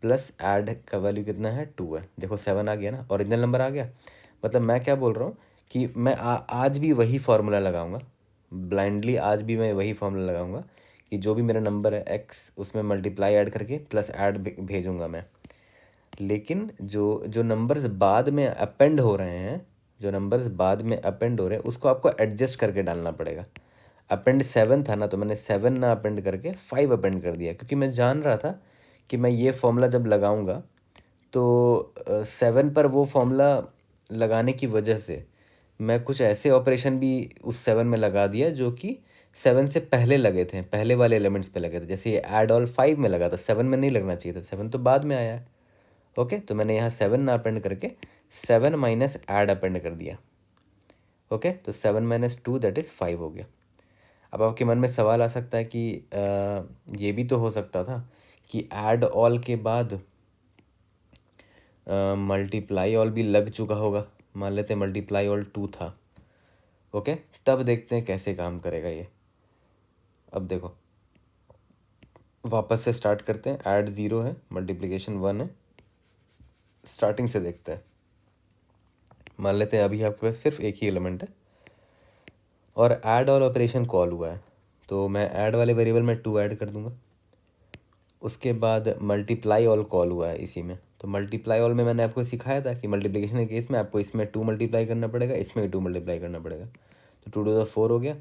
प्लस ऐड का वैल्यू कितना है, 2 है। देखो 7 आ गया ना, ओरिजिनल नंबर आ गया। मतलब मैं क्या बोल रहा हूँ कि मैं आज भी वही फार्मूला लगाऊंगा, ब्लाइंडली आज भी मैं वही फार्मूला लगाऊंगा कि जो भी मेरा नंबर है x, उसमें मल्टीप्लाई ऐड करके प्लस ऐड भेजूंगा मैं। लेकिन जो जो नंबर्स बाद में अपेंड हो रहे हैं, जो नंबर्स बाद में अपेंड हो रहे हैं, उसको आपको एडजस्ट करके डालना पड़ेगा। अपेंड 7 था ना, तो मैंने 7 ना अपेंड करके 5 अपेंड कर दिया, क्योंकि मैं जान रहा था कि मैं ये फॉर्मूला जब लगाऊंगा तो 7 पर वो फॉर्मूला लगाने की वजह से मैं कुछ ऐसे ऑपरेशन भी उस 7 में लगा दिया जो कि 7 से पहले लगे थे, पहले वाले एलिमेंट्स पे लगे थे। जैसे ये ऐड ऑल 5 में लगा था, 7 में नहीं लगना चाहिए था, 7 तो बाद में आया है। ओके, तो मैंने यहाँ 7 ना अपेंड करके 7 माइनस ऐड अपेंड कर दिया। ओके, तो 7 माइनस 2 दैट इज़ 5 हो गया। अब आपके मन में सवाल आ सकता है कि ये भी तो हो सकता था कि ऐड ऑल के बाद मल्टीप्लाई ऑल भी लग चुका होगा। मान लेते हैं मल्टीप्लाई ऑल 2 था। ओके, तब देखते हैं कैसे काम करेगा ये। अब देखो, वापस से स्टार्ट करते हैं। ऐड 0 है, मल्टीप्लिकेशन 1 है, स्टार्टिंग से देखते हैं। मान लेते हैं अभी आपके पास सिर्फ एक ही एलिमेंट है और ऐड ऑल ऑपरेशन कॉल हुआ है, तो मैं ऐड वाले वेरिएबल में 2 ऐड कर दूंगा। उसके बाद मल्टीप्लाई ऑल कॉल हुआ है इसी में, तो मल्टीप्लाई ऑल में मैंने आपको सिखाया था कि मल्टीप्लिकेशन के केस में आपको इसमें 2 मल्टीप्लाई करना पड़ेगा, इसमें भी 2 मल्टीप्लाई करना पड़ेगा। तो 2 टू द 4 हो गया,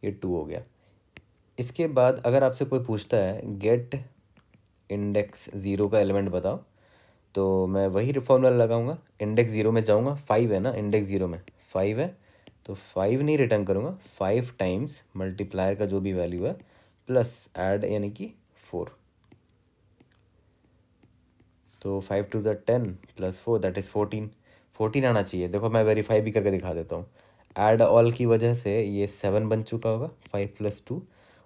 ये 2 हो गया। इसके बाद अगर आपसे कोई पूछता है गेट इंडेक्स 0 का एलिमेंट बताओ, तो मैं वही फॉर्मूला लगाऊंगा। इंडेक्स 0 में जाऊंगा, 5 है ना, इंडेक्स 0 में 5 है, तो 5 नहीं रिटर्न करूंगा, 5 टाइम्स मल्टीप्लायर का जो भी वैल्यू है प्लस ऐड यानी कि 4। तो 5 to the 10 plus 4 that is 14। 14 आना चाहिए। देखो मैं वेरीफाई भी करके दिखा देता हूँ। ऐड ऑल की वजह से ये 7 बन चुका होगा, 5 प्लस 2।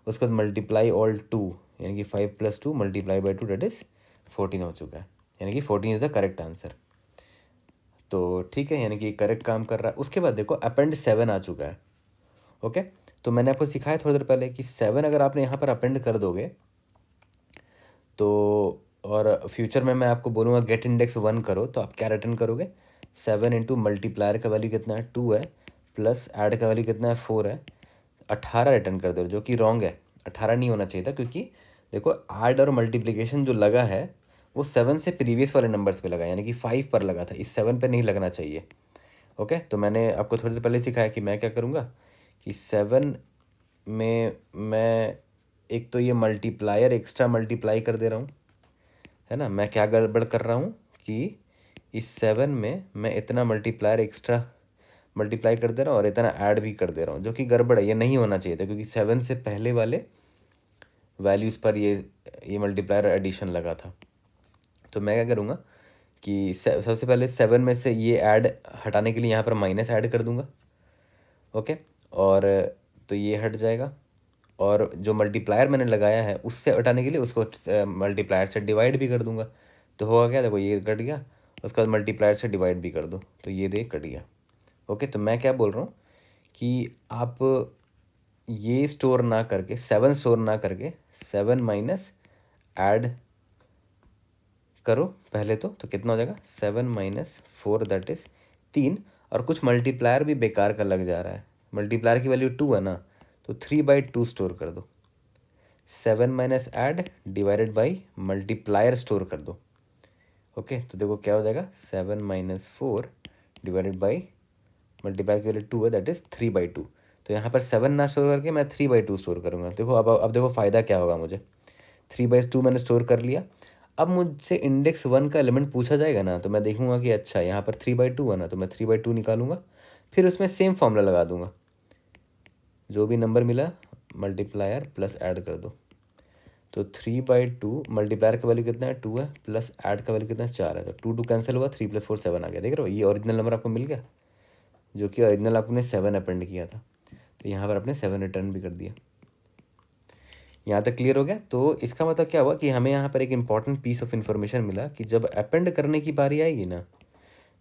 उसके बाद मल्टीप्लाई ऑल 2, यानी कि 5 plus 2 multiply by 2 that is 14 हो चुका है, यानी कि 14 इज़ द करेक्ट आंसर। तो ठीक है, यानी कि करेक्ट काम कर रहा है। उसके बाद देखो अपेंड 7 आ चुका है। ओके, तो मैंने आपको सिखाया थोड़ी देर पहले कि 7 अगर आपने यहाँ पर अपेंड कर दोगे और फ्यूचर में मैं आपको बोलूँगा गेट इंडेक्स 1 करो, तो आप क्या रिटर्न करोगे, 7 इंटू मल्टीप्लायर का वैल्यू कितना है 2 है, प्लस ऐड का वैल्यू कितना है 4 है, 18 रिटर्न कर दो, जो कि रॉन्ग है। 18 नहीं होना चाहिए था, क्योंकि देखो ऐड और मल्टीप्लिकेशन जो लगा है वो 7 से प्रीवियस वाले नंबर्स पे लगा, यानी कि 5 पर लगा था, इस 7 पे नहीं लगना चाहिए। ओके, तो मैंने आपको थोड़ी देर पहले सिखाया कि मैं क्या करूँगा कि 7 में मैं एक तो ये मल्टीप्लायर एक्स्ट्रा मल्टीप्लाई कर दे रहा हूँ, है ना। मैं क्या गड़बड़ कर रहा हूँ कि इस 7 में मैं इतना मल्टीप्लायर एक्स्ट्रा मल्टीप्लाई कर दे रहा हूँ और इतना ऐड भी कर दे रहा हूँ, जो कि गड़बड़ है, ये नहीं होना चाहिए था, क्योंकि 7 से पहले वाले वैल्यूज़ पर ये मल्टीप्लायर एडिशन लगा था। तो मैं क्या करूँगा कि सबसे पहले 7 में से ये ऐड हटाने के लिए यहाँ पर माइनस ऐड कर दूँगा। ओके, और तो ये हट जाएगा, और जो मल्टीप्लायर मैंने लगाया है उससे हटाने के लिए उसको मल्टीप्लायर से डिवाइड भी कर दूंगा। तो होगा क्या, देखो ये कट गया, उसके बाद मल्टीप्लायर से डिवाइड भी कर दो, तो ये देख कट गया। ओके, तो मैं क्या बोल रहा हूँ कि आप ये स्टोर ना करके 7 स्टोर ना करके 7 माइनस ऐड करो पहले, तो कितना हो जाएगा 7 माइनस 4 दैट इज़ 3, और कुछ मल्टीप्लायर भी बेकार का लग जा रहा है, मल्टीप्लायर की वैल्यू 2 है ना, तो 3/2 स्टोर कर दो, 7 minus add divided by multiplier store कर दो। ओके, तो देखो क्या हो जाएगा 7 माइनस 4 डिवाइडेड बाई मल्टीप्लायर की वैल्यू 2 है, दैट इज़ 3/2। तो यहाँ पर 7 ना स्टोर करके मैं 3/2 स्टोर करूँगा। देखो अब देखो फ़ायदा क्या होगा मुझे, 3/2 मैंने स्टोर कर लिया। अब मुझसे इंडेक्स 1 का एलिमेंट पूछा जाएगा ना, तो मैं देखूंगा कि अच्छा यहाँ पर 3/2 है ना, तो मैं 3/2 निकालूंगा, फिर उसमें सेम फॉर्मूला लगा दूंगा, जो भी नंबर मिला मल्टीप्लायर प्लस ऐड कर दो। तो 3/2 मल्टीप्लायर का वैल्यू कितना है 2 है, प्लस ऐड का वैल्यू कितना है 4 है, तो 2 कैंसिल हुआ, 3 + 4 7 आ गया। देख रहे हो, ये ओरिजिनल नंबर आपको मिल गया, जो कि ओरिजिनल आपने 7 अपेंड किया था, तो यहाँ पर आपने 7 रिटर्न भी कर दिया। यहाँ तक क्लियर हो गया। तो इसका मतलब क्या हुआ कि हमें यहाँ पर एक इंपॉर्टेंट पीस ऑफ इन्फॉर्मेशन मिला कि जब अपेंड करने की बारी आएगी ना,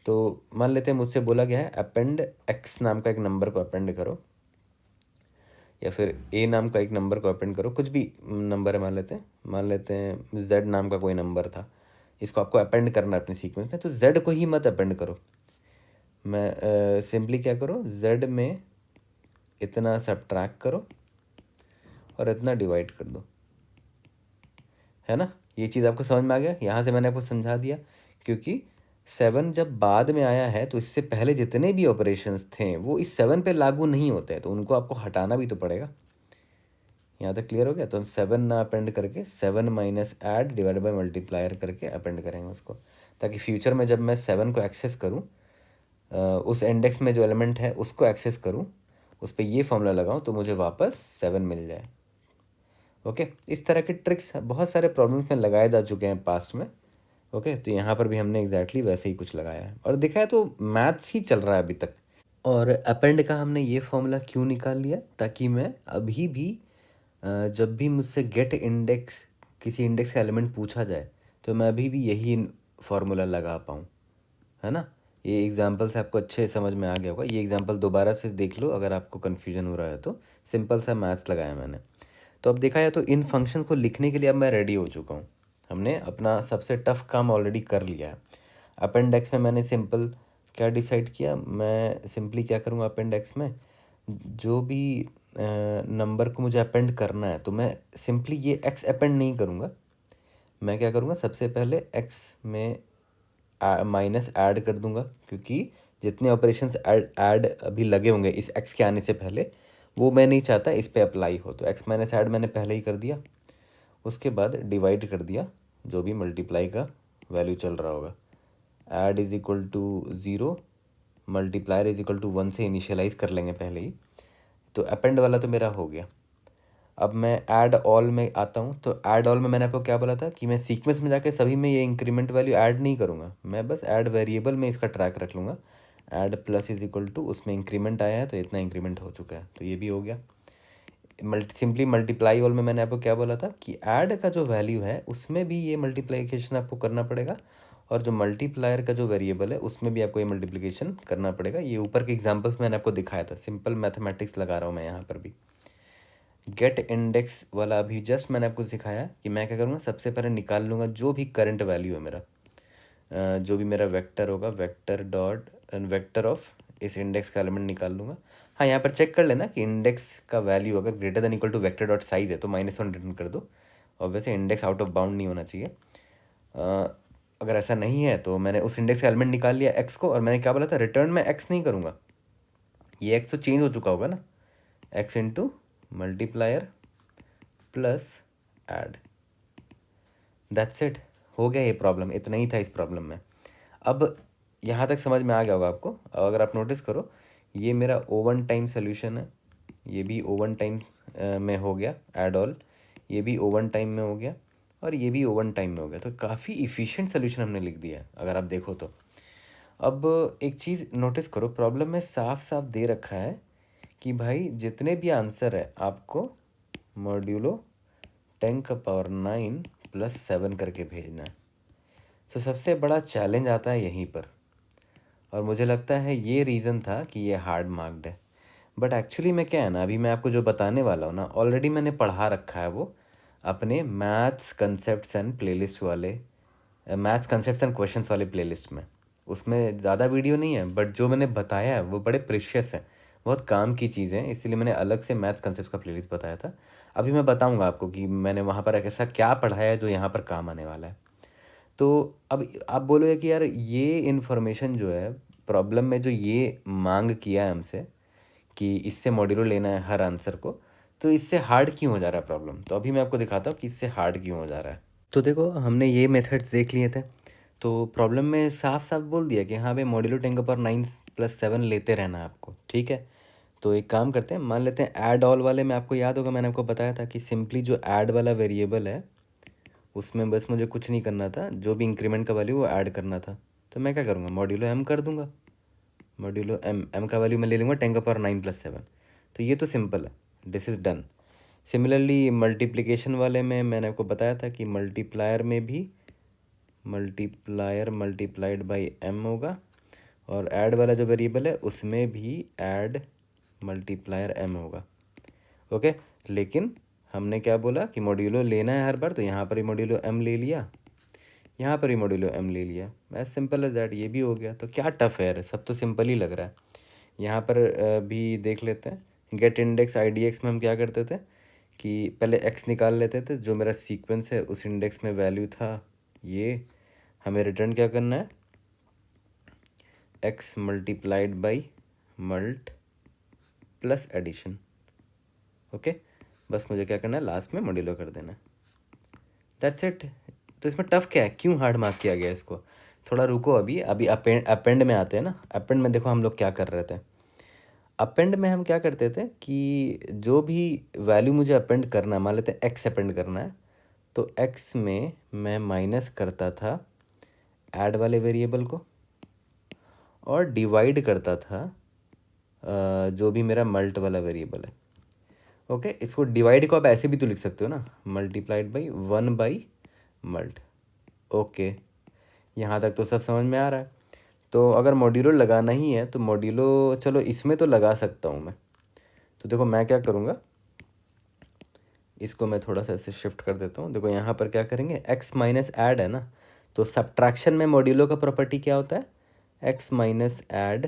तो मान लेते हैं मुझसे बोला गया है अपेंड एक्स नाम का एक नंबर को अपेंड करो, या फिर ए नाम का एक नंबर को अपेंड करो, कुछ भी नंबर है मान लेते हैं जेड नाम का कोई नंबर था, इसको आपको अपेंड करना है अपने सीक्वेंस में, तो जेड को ही मत अपेंड करो। मैं सिंपली क्या करो, जेड में इतना सब्ट्रैक्ट करो और इतना डिवाइड कर दो, है ना। ये चीज़ आपको समझ में आ गया, यहाँ से मैंने आपको समझा दिया, क्योंकि 7 जब बाद में आया है तो इससे पहले जितने भी ऑपरेशंस थे वो इस 7 पे लागू नहीं होते हैं, तो उनको आपको हटाना भी तो पड़ेगा। यहाँ तक क्लियर हो गया। तो हम 7 ना अपेंड करके 7 minus add divide by multiplier करके अपेंड करेंगे उसको, ताकि फ्यूचर में जब मैं 7 को एक्सेस करूँ, उस इंडेक्स में जो एलिमेंट है उसको एक्सेस करूँ, उस पर ये फॉर्मूला लगाऊँ, तो मुझे वापस 7 मिल जाए। ओके, इस तरह के ट्रिक्स बहुत सारे प्रॉब्लम्स में लगाए जा चुके हैं पास्ट में। ओके, तो यहाँ पर भी हमने एग्जैक्टली वैसे ही कुछ लगाया है और दिखाया, तो मैथ्स ही चल रहा है अभी तक। और अपेंड का हमने ये फॉर्मूला क्यों निकाल लिया, ताकि मैं अभी भी जब भी मुझसे गेट इंडेक्स किसी इंडेक्स का एलिमेंट पूछा जाए, तो मैं अभी भी यही फार्मूला लगा पाऊँ, है ना। ये एग्जांपल से आपको अच्छे समझ में आ गया होगा, ये एग्जांपल दोबारा से देख लो अगर आपको कन्फ्यूजन हो रहा है तो। सिंपल सा मैथ्स लगाया मैंने। तो अब देखा जाए तो इन फंक्शन को लिखने के लिए अब मैं रेडी हो चुका हूँ, हमने अपना सबसे टफ काम ऑलरेडी कर लिया है। अपेंडेक्स में मैंने सिंपल क्या डिसाइड किया, मैं सिंपली क्या करूँगा, अपेंडेक्स में जो भी नंबर को मुझे अपेंड करना है, तो मैं सिंपली ये एक्स अपेंड नहीं करूँगा। मैं क्या करूँगा, सबसे पहले एक्स में माइनस ऐड कर दूँगा, क्योंकि जितने ऑपरेशंस ऐड अभी लगे होंगे इस एक्स के आने से पहले, वो मैं नहीं चाहता इस पे अप्लाई हो, तो एक्स माइनस ऐड मैंने पहले ही कर दिया। उसके बाद डिवाइड कर दिया जो भी मल्टीप्लाई का वैल्यू चल रहा होगा, add is equal to 0, multiplier is equal to 1 से इनिशियलाइज कर लेंगे पहले ही। तो अपेंड वाला तो मेरा हो गया। अब मैं ऐड ऑल में आता हूँ, तो ऐड ऑल में मैंने आपको क्या बोला था कि मैं सीक्वेंस में जाके सभी में ये इंक्रीमेंट वैल्यू ऐड नहीं करूँगा, मैं बस ऐड वेरिएबल में इसका ट्रैक रख लूँगा। Add plus is equal to, उसमें इंक्रीमेंट आया है तो इतना इंक्रीमेंट हो चुका है, तो ये भी हो गया। सिंपली मल्टीप्लाई ऑल में मैंने आपको क्या बोला था कि ऐड का जो वैल्यू है उसमें भी ये मल्टीप्लिकेशन आपको करना पड़ेगा, और जो मल्टीप्लायर का जो वेरिएबल है उसमें भी आपको ये मल्टीप्लिकेशन करना पड़ेगा। ये ऊपर के एग्जांपल्स मैंने आपको दिखाया था, सिंपल मैथमेटिक्स लगा रहा हूँ मैं यहाँ पर भी। गेट इंडेक्स वाला अभी जस्ट मैंने आपको सिखाया कि मैं क्या करूँगा, सबसे पहले निकाल लूँगा जो भी करंट वैल्यू है मेरा, जो भी मेरा वेक्टर होगा, वेक्टर डॉट वेक्टर ऑफ इस इंडेक्स का एलिमेंट निकाल लूँगा। हाँ, यहाँ पर चेक कर लेना कि इंडेक्स का वैल्यू अगर greater than equal to vector dot size है तो -1 रिटर्न कर दो। Obviously index out of bound नहीं होना चाहिए। अगर ऐसा नहीं है तो मैंने उस इंडेक्स का एलिमेंट निकाल लिया एक्स को, और मैंने क्या बोला था, रिटर्न में एक्स नहीं करूँगा, ये एक्स तो चेंज हो चुका होगा ना, x into multiplier plus add, that's it, हो गया ये प्रॉब्लम, इतना ही था इस प्रॉब्लम में। अब यहाँ तक समझ में आ गया होगा आपको। अब अगर आप नोटिस करो, ये मेरा O1 टाइम सोल्यूशन है, ये भी O1 टाइम में हो गया ऐड ऑल, ये भी O1 टाइम में हो गया, और ये भी O1 टाइम में हो गया। तो काफ़ी इफ़िशिएंट सोल्यूशन हमने लिख दिया है अगर आप देखो तो। अब एक चीज़ नोटिस करो, प्रॉब्लम में साफ साफ दे रखा है कि भाई जितने भी आंसर है आपको मॉड्यूलो 10⁻9 + 7 करके भेजना है। तो सबसे बड़ा चैलेंज आता है यहीं पर, और मुझे लगता है ये रीज़न था कि ये हार्ड मार्क्ड है। बट एक्चुअली में क्या है ना, अभी मैं आपको जो बताने वाला हूँ ना, ऑलरेडी मैंने पढ़ा रखा है वो अपने मैथ्स कंसेप्ट्स एंड प्लेलिस्ट वाले, मैथ्स कंसेप्ट्स एंड क्वेश्चंस वाले प्लेलिस्ट में। उसमें ज़्यादा वीडियो नहीं है, बट जो मैंने बताया है वो बड़े प्रीशियस है, बहुत काम की चीज़ें हैं, इसीलिए मैंने अलग से मैथ्स कंसेप्ट का प्लेलिस्ट बताया था। अभी मैं बताऊँगा आपको कि मैंने वहाँ पर ऐसा क्या पढ़ाया है जो यहाँ पर काम आने वाला है। तो अब आप बोलोगे कि यार ये इन्फॉर्मेशन जो है, प्रॉब्लम में जो ये मांग किया है हमसे कि इससे मॉड्यूलो लेना है हर आंसर को, तो इससे हार्ड क्यों हो जा रहा है प्रॉब्लम। तो अभी मैं आपको दिखाता हूँ कि इससे हार्ड क्यों हो जा रहा है। तो देखो, हमने ये मेथड्स देख लिए थे, तो प्रॉब्लम में साफ साफ बोल दिया कि हाँ भाई मॉड्यूलो 10⁻9 + 7 लेते रहना है आपको, ठीक है। तो एक काम करते हैं, मान लेते हैं ऐड ऑल वाले में, आपको याद होगा मैंने आपको बताया था कि सिंपली जो ऐड वाला वेरिएबल है उसमें बस मुझे कुछ नहीं करना था, जो भी इंक्रीमेंट का वैल्यू वो ऐड करना था। तो मैं क्या करूँगा, मॉड्यूलो एम कर दूंगा, मॉड्यूलो एम का वैल्यू मैं ले लूँगा 10⁻9 + 7। तो ये तो सिंपल है, this is done. Similarly multiplication वाले में मैंने आपको बताया था कि मल्टीप्लायर में भी मल्टीप्लायर मल्टीप्लाइड बाई एम होगा, और ऐड वाला जो वेरिएबल है उसमें भी ऐड मल्टीप्लायर एम होगा, ओके। लेकिन हमने क्या बोला कि मॉड्यूलो लेना है हर बार, तो यहाँ पर ही मॉड्यूलो एम ले लिया, यहाँ पर ही मॉड्यूलो एम ले लिया, एज सिंपल एज दैट। ये भी हो गया, तो क्या टफ है यार, सब तो सिंपल ही लग रहा है। यहाँ पर भी देख लेते हैं, गेट इंडेक्स IDX में हम क्या करते थे कि पहले x निकाल लेते थे, जो मेरा सीक्वेंस है उस इंडेक्स में वैल्यू था ये, हमें रिटर्न क्या करना है, x multiplied by mult plus addition, okay. बस मुझे क्या करना है, लास्ट में मॉड्यूलो कर देना है, दैट्स इट। तो इसमें टफ क्या है, क्यों हार्ड मार्क किया गया इसको, थोड़ा रुको, अभी अभी अपेंड में आते हैं ना। अपेंड में देखो हम लोग क्या कर रहे थे, अपेंड में हम क्या करते थे कि जो भी वैल्यू मुझे अपेंड करना है, मान लेते हैं एक्स अपेंड करना है, तो एक्स में मैं माइनस करता था ऐड वाले वेरिएबल को, और डिवाइड करता था जो भी मेरा मल्ट वाला वेरिएबल है, ओके। इसको डिवाइड को आप ऐसे भी तो लिख सकते हो ना, मल्टीप्लाइड बाई 1/मल्ट, ओके। यहाँ तक तो सब समझ में आ रहा है। तो अगर मॉड्यूलो लगाना ही है तो मॉड्यूलो चलो इसमें तो लगा सकता हूँ मैं। तो देखो मैं क्या करूँगा, इसको मैं थोड़ा सा ऐसे शिफ्ट कर देता हूँ। देखो यहाँ पर क्या करेंगे, x माइनस ऐड है ना, तो सब्ट्रैक्शन में मॉड्यूलो का प्रॉपर्टी क्या होता है, x माइनस ऐड।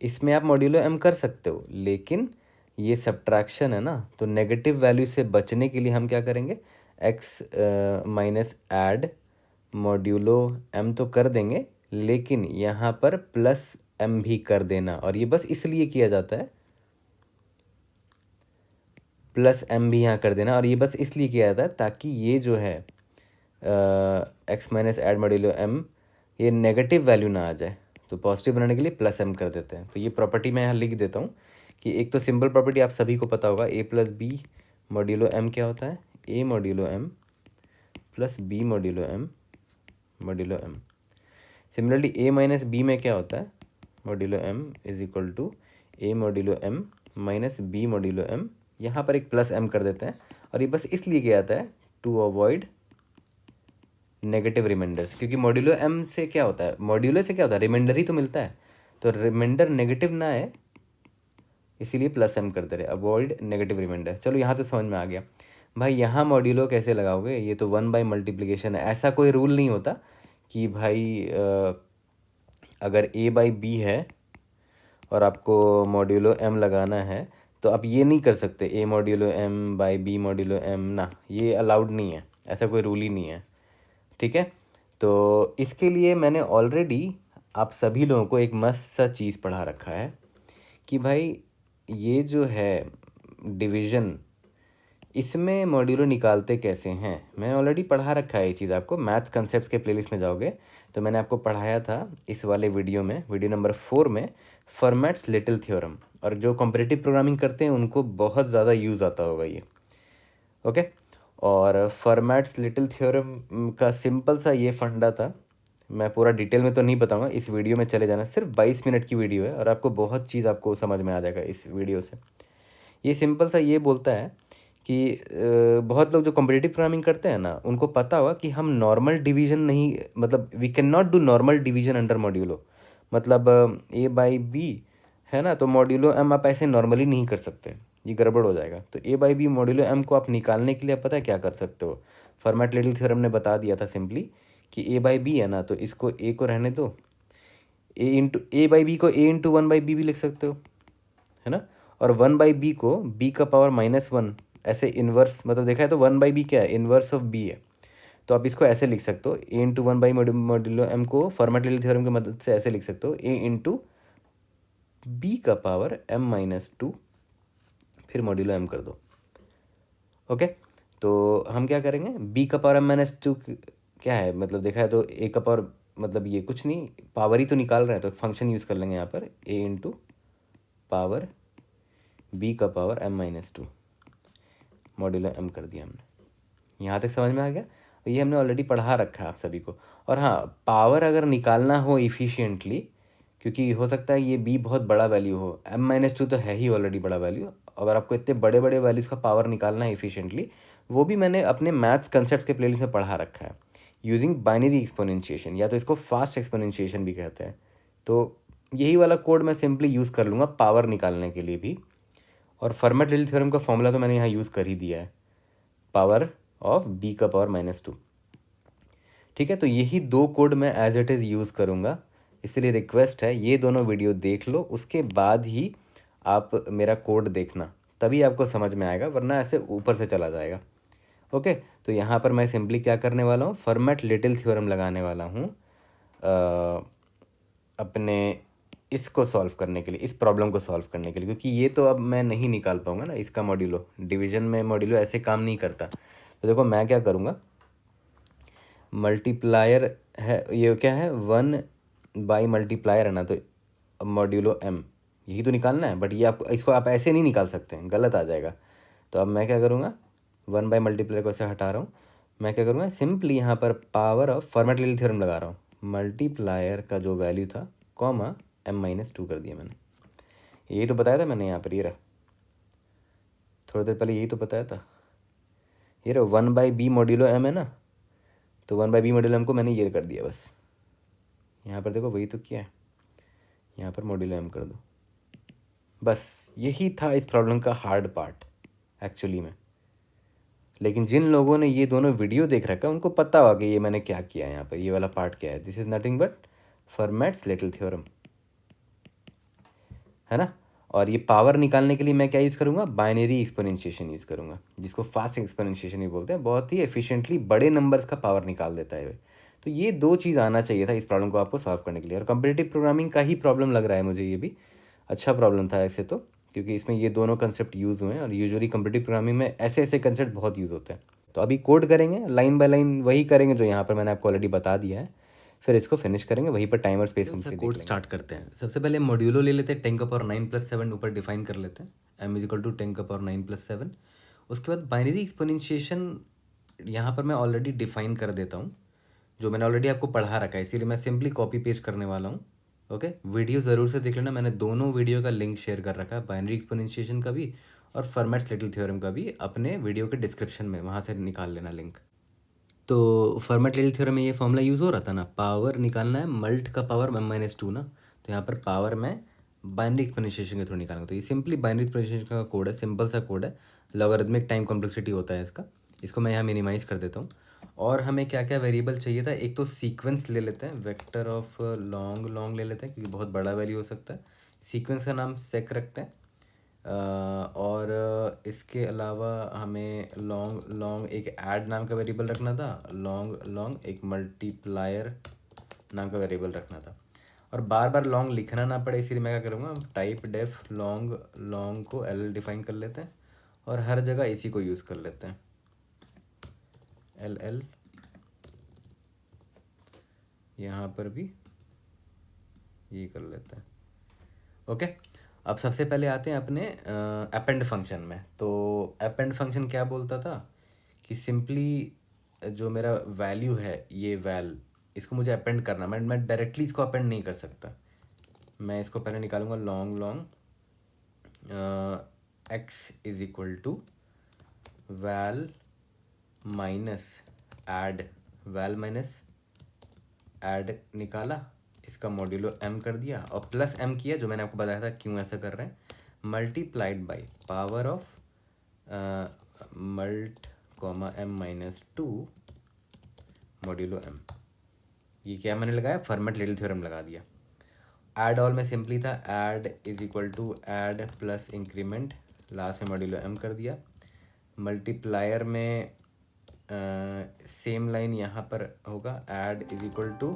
इसमें आप मॉड्यूलो m कर सकते हो, लेकिन ये सब्ट्रैक्शन है ना, तो नेगेटिव वैल्यू से बचने के लिए हम क्या करेंगे, x minus add modulo m तो कर देंगे, लेकिन यहाँ पर प्लस m भी कर देना, और ये बस इसलिए किया जाता है, प्लस m भी यहाँ कर देना, और ये बस इसलिए किया जाता है ताकि ये जो है x minus add modulo m ये नेगेटिव वैल्यू ना आ जाए, तो पॉजिटिव बनाने के लिए प्लस m कर देते हैं। तो ये प्रॉपर्टी मैं यहाँ लिख देता हूँ कि एक तो सिंपल प्रॉपर्टी आप सभी को पता होगा, a plus B modulo m क्या होता है, a modulo m plus b modulo m modulo m। Similarly a minus B में क्या होता है, modulo m is equal to a modulo m minus b modulo m, यहाँ पर एक प्लस m कर देते हैं, और ये बस इसलिए किया जाता है टू अवॉइड नेगेटिव रिमाइंडर्स, क्योंकि मॉड्यूलो m से क्या होता है, मॉड्यूलो से क्या होता है, रिमाइंडर ही तो मिलता है, तो रिमाइंडर नेगेटिव ना आए इसीलिए प्लस एम करते रहे, अवॉइड नेगेटिव रिमाइंडर। चलो यहाँ तो समझ में आ गया। भाई यहाँ मॉड्यूलो कैसे लगाओगे, ये तो 1/मल्टीप्लिकेशन है, ऐसा कोई रूल नहीं होता कि भाई अगर a/b है और आपको मॉड्यूलो m लगाना है तो आप ये नहीं कर सकते a modulo m by b modulo m, ना, ये अलाउड नहीं है, ऐसा कोई रूल ही नहीं है। ठीक है, तो इसके लिए मैंने ऑलरेडी आप सभी लोगों को एक मस्त सा चीज़ पढ़ा रखा है कि भाई ये जो है डिवीज़न, इसमें मॉड्यूलो निकालते कैसे हैं। मैं ऑलरेडी पढ़ा रखा है ये चीज़ आपको, मैथ्स कंसेप्ट्स के प्लेलिस्ट में जाओगे तो मैंने आपको पढ़ाया था इस वाले वीडियो में, वीडियो नंबर 4 में, फॉर्मेट्स लिटिल थ्योरम। और जो कॉम्पिटिटिव प्रोग्रामिंग करते हैं उनको बहुत ज़्यादा यूज़ आता होगा ये। ओके, और फॉर्मेट्स लिटिल थ्योरम का सिंपल सा ये फंडा था। मैं पूरा डिटेल में तो नहीं बताऊंगा, इस वीडियो में चले जाना, सिर्फ 22 मिनट की वीडियो है और आपको बहुत चीज़ आपको समझ में आ जाएगा इस वीडियो से। ये सिंपल सा ये बोलता है कि बहुत लोग जो कॉम्पिटिटिव प्रोग्रामिंग करते हैं ना, उनको पता होगा कि हम नॉर्मल डिवीजन नहीं, मतलब we can not do normal division under modulo. मतलब a/b है ना, तो मॉड्यूलो m आप ऐसे नॉर्मली नहीं कर सकते, ये गड़बड़ हो जाएगा। तो a/b मॉड्यूलो m को आप निकालने के लिए पता है क्या कर सकते हो, फॉर्मेट लिटिल थ्योरम ने बता दिया था सिंपली कि a/b है ना, तो इसको a को रहने दो, a/b को a/1/b भी लिख सकते हो, है ना। और 1/b को b का पावर -1 ऐसे इन्वर्स, मतलब देखा है तो 1/b क्या है, इन्वर्स ऑफ b है। तो आप इसको ऐसे लिख सकते हो, a/1 मॉड्यूलो m को फॉर्मेट लिटिल थ्योरम की मदद से ऐसे लिख सकते हो, a/b का पावर m-2, फिर मॉड्यूलो m कर दो। ओके, तो हम क्या करेंगे, b का पावर m-2 क्या है, मतलब देखा है तो a का पावर, मतलब ये कुछ नहीं, पावर ही तो निकाल रहे हैं, तो फंक्शन यूज़ कर लेंगे यहाँ पर, a पावर b का पावर m-2 मॉड्यूलो m कर दिया हमने। यहाँ तक समझ में आ गया। ये हमने ऑलरेडी पढ़ा रखा है आप सभी को। और हाँ, पावर अगर निकालना हो इफ़िशियंटली, क्योंकि हो सकता है ये b बहुत बड़ा वैल्यू हो, m-2 तो है ही ऑलरेडी बड़ा वैल्यू, अगर आपको इतने बड़े बड़े वैल्यूज़ का पावर निकालना है इफ़िशियंटली, वो भी मैंने अपने मैथ्स कंसेप्ट के प्लेलिस्ट में पढ़ा रखा है, यूजिंग बाइनरी एक्सपोनेंशिएशन, या तो इसको फास्ट एक्सपोनेंशिएशन भी कहते हैं। तो यही वाला कोड मैं सिंपली यूज़ कर लूँगा पावर निकालने के लिए भी। और फॉर्मेट लिटिल थ्योरम का फॉर्मूला तो मैंने यहाँ यूज़ कर ही दिया है, पावर ऑफ b का पावर -2। ठीक है, तो यही दो कोड मैं एज इट इज़ यूज़ करूँगा, इसलिए रिक्वेस्ट है ये दोनों वीडियो देख लो, उसके बाद ही आप मेरा कोड देखना, तभी आपको समझ में आएगा, वरना ऐसे ऊपर से चला जाएगा। ओके, तो यहाँ पर मैं सिंपली क्या करने वाला हूँ, फॉर्मेट लिटिल थ्योरम लगाने वाला हूँ अपने इसको सॉल्व करने के लिए, इस प्रॉब्लम को सॉल्व करने के लिए, क्योंकि ये तो अब मैं नहीं निकाल पाऊंगा ना इसका मॉड्यूलो, डिवीजन में मॉड्यूलो ऐसे काम नहीं करता। तो देखो मैं क्या करूँगा, मल्टीप्लायर है, ये क्या है, 1/मल्टीप्लायर है ना, तो मॉड्यूलो m यही तो निकालना है, बट ये आप इसको आप ऐसे नहीं निकाल सकते हैं, गलत आ जाएगा। तो अब मैं क्या करूँगा, 1/मल्टीप्लायर को ऐसे हटा रहा हूँ, मैं क्या करूँगा, सिंपली यहाँ पर power of format little theorem लगा रहा हूँ, मल्टीप्लायर का जो वैल्यू था कॉमा m-2 कर दिया मैंने। यही तो बताया था मैंने यहाँ पर, ये रहा, थोड़ी देर पहले यही तो बताया था, ये रहा 1/b मॉड्यूलो m है ना, तो 1/b मॉड्यूलो m को मैंने ये कर दिया बस। यहाँ पर देखो वही तो किया है, यहाँ पर मॉड्यूलो m कर दो, बस यही था इस प्रॉब्लम का हार्ड पार्ट एक्चुअली में। लेकिन जिन लोगों ने ये दोनों वीडियो देख रखा है उनको पता होगा कि ये मैंने क्या किया है, यहाँ पर ये वाला पार्ट क्या है, this is nothing but formats little theorem, है ना। और ये पावर निकालने के लिए मैं क्या यूज़ करूँगा, बाइनरी एक्सपोनेंशिएशन यूज़ करूँगा, जिसको फास्ट एक्सपोनेंशिएशन ही बोलते हैं, बहुत ही एफिशिएंटली बड़े नंबर्स का पावर निकाल देता है। तो ये दो चीज़ आना चाहिए था इस प्रॉब्लम को आपको सॉल्व करने के लिए। और कॉम्पिटिटिव प्रोग्रामिंग का ही प्रॉब्लम लग रहा है मुझे, ये भी अच्छा प्रॉब्लम था ऐसे तो, क्योंकि इसमें ये दोनों कंसेप्ट यूज़ हुए हैं, और यूजुअली कॉम्पिटिटिव प्रोग्रामिंग में ऐसे ऐसे कंसेप्ट बहुत यूज़ होते हैं। तो अभी कोड करेंगे लाइन बाय लाइन, वही करेंगे जो यहाँ पर मैंने आपको ऑलरेडी बता दिया है, फिर इसको फिनिश करेंगे, वहीं पर timer space complete code start करते हैं। सबसे पहले मॉड्यूलो ले लेते हैं, 10⁻9+7 ऊपर डिफाइन कर लेते हैं, m = 10⁻9+7। उसके बाद बाइनरी एक्सपोनेंशिएशन यहाँ पर मैं ऑलरेडी डिफाइन कर देता हूँ, जो मैंने ऑलरेडी आपको पढ़ा रखा है, इसीलिए मैं सिंपली कॉपी पेस्ट करने वाला हूँ। ओके, वीडियो ज़रूर से देख लेना, मैंने दोनों वीडियो का लिंक शेयर कर रखा है, बाइनरी एक्सपोनेंशिएशन का भी और फॉर्मेट्स लिटिल थ्योरम का भी, अपने वीडियो के डिस्क्रिप्शन में, वहाँ से निकाल लेना लिंक। तो फॉर्मेट लिटिल थ्योरम में ये फॉर्मूला यूज़ हो रहा था ना, पावर निकालना है, मल्ट का पावर m-2 ना, तो यहाँ पर पावर में बाइनरी एक्सपोनेंशिएशन के थ्रू निकालेंगे। तो ये सिंपली बाइनरी एक्सपोनेंशिएशन का कोड है, सिंपल सा कोड है, लॉगरिथमिक टाइम कॉम्प्लेक्सिटी होता है इसका। इसको मैं यहाँ मिनिमाइज़ कर देता हूँ। और हमें क्या क्या वेरिएबल चाहिए था, एक तो सीक्वेंस ले लेते हैं, वेक्टर ऑफ लॉन्ग लॉन्ग ले लेते हैं क्योंकि बहुत बड़ा वैल्यू हो सकता है। सीक्वेंस का नाम सेक रखते हैं। और इसके अलावा हमें लॉन्ग लॉन्ग एक ऐड नाम का वेरिएबल रखना था, लॉन्ग लॉन्ग एक मल्टीप्लायर नाम का वेरिएबल रखना था। और बार बार लॉन्ग लिखना ना पड़े इसलिए मैं क्या करूँगा, टाइप डेफ लॉन्ग लॉन्ग को एल डिफाइन कर लेते हैं और हर जगह इसी को यूज़ कर लेते हैं, एल एल। यहाँ पर भी ये कर लेते हैं। ओके, अब सबसे पहले आते हैं अपने अपेंड फंक्शन में। तो अपेंड फंक्शन क्या बोलता था कि सिंपली जो मेरा वैल्यू है ये वैल, इसको मुझे अपेंड करना, मैं डायरेक्टली इसको अपेंड नहीं कर सकता। मैं इसको पहले निकालूंगा long long x is equal to val minus add, val minus add निकाला, इसका मॉड्यूलो m कर दिया और प्लस m किया, जो मैंने आपको बताया था क्यों ऐसा कर रहे हैं, multiplied by power of mult comma m minus two modulo m। ये क्या मैंने लगाया, फर्मेट लिटिल थ्योरम लगा दिया। ऐड ऑल में सिंपली था, add is equal to add plus increment, last में मॉड्यूलो m कर दिया। मल्टीप्लायर में सेम लाइन यहाँ पर होगा, ऐड इज इक्वल टू,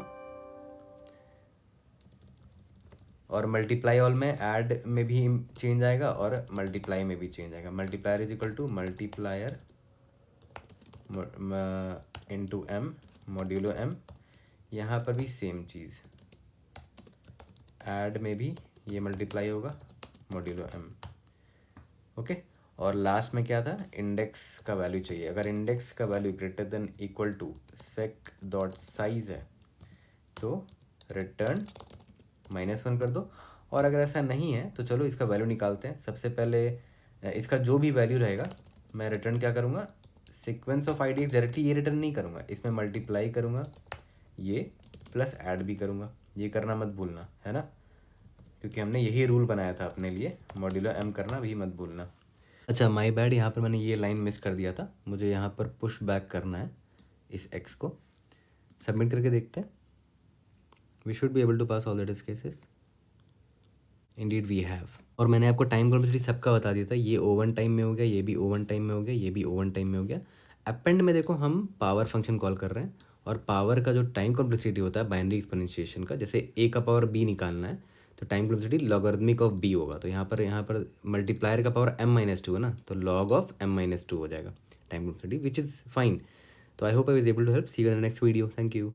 और मल्टीप्लाई ऑल में ऐड में भी चेंज आएगा और मल्टीप्लाई में भी चेंज आएगा। Multiplier is equal to multiplier into M modulo M, यहाँ पर भी सेम चीज़, ऐड में भी ये मल्टीप्लाई होगा मॉड्यूलो एम। ओके, और लास्ट में क्या था, इंडेक्स का वैल्यू चाहिए। अगर इंडेक्स का value greater than equal to seq dot size है तो रिटर्न -1 कर दो, और अगर ऐसा नहीं है तो चलो इसका वैल्यू निकालते हैं। सबसे पहले इसका जो भी वैल्यू रहेगा मैं रिटर्न क्या करूँगा, सीक्वेंस ऑफ आईडीज, डायरेक्टली ये रिटर्न नहीं करूँगा, इसमें मल्टीप्लाई करूँगा ये प्लस ऐड भी करूँगा। ये करना मत भूलना, है ना, क्योंकि हमने यही रूल बनाया था अपने लिए, मॉड्यूलो m करना भी मत भूलना। अच्छा माय बैड, यहाँ पर मैंने ये लाइन मिस कर दिया था, मुझे यहाँ पर पुश बैक करना है इस x को। सबमिट करके देखते हैं, we should be able to pass all the test cases, indeed we have. और मैंने आपको टाइम कॉम्प्लेक्सिटी सबका बता दिया था, ये ओवन टाइम में हो गया, ये भी ओवन टाइम में हो गया, ये भी ओवन टाइम में हो गया। अपेंड में देखो हम पावर फंक्शन कॉल कर रहे हैं, और पावर का जो टाइम कॉम्प्लेक्सिटी होता है बाइनरी एक्सपोनेंशिएशन का, जैसे a का पावर b निकालना है तो time complexity logarithmic of b होगा। तो यहाँ पर मल्टीप्लायर का पावर m-2 है ना, तो log ऑफ m-2 हो जाएगा time complexity, which is fine. तो I hope I was able to help, see you in the next video, thank you.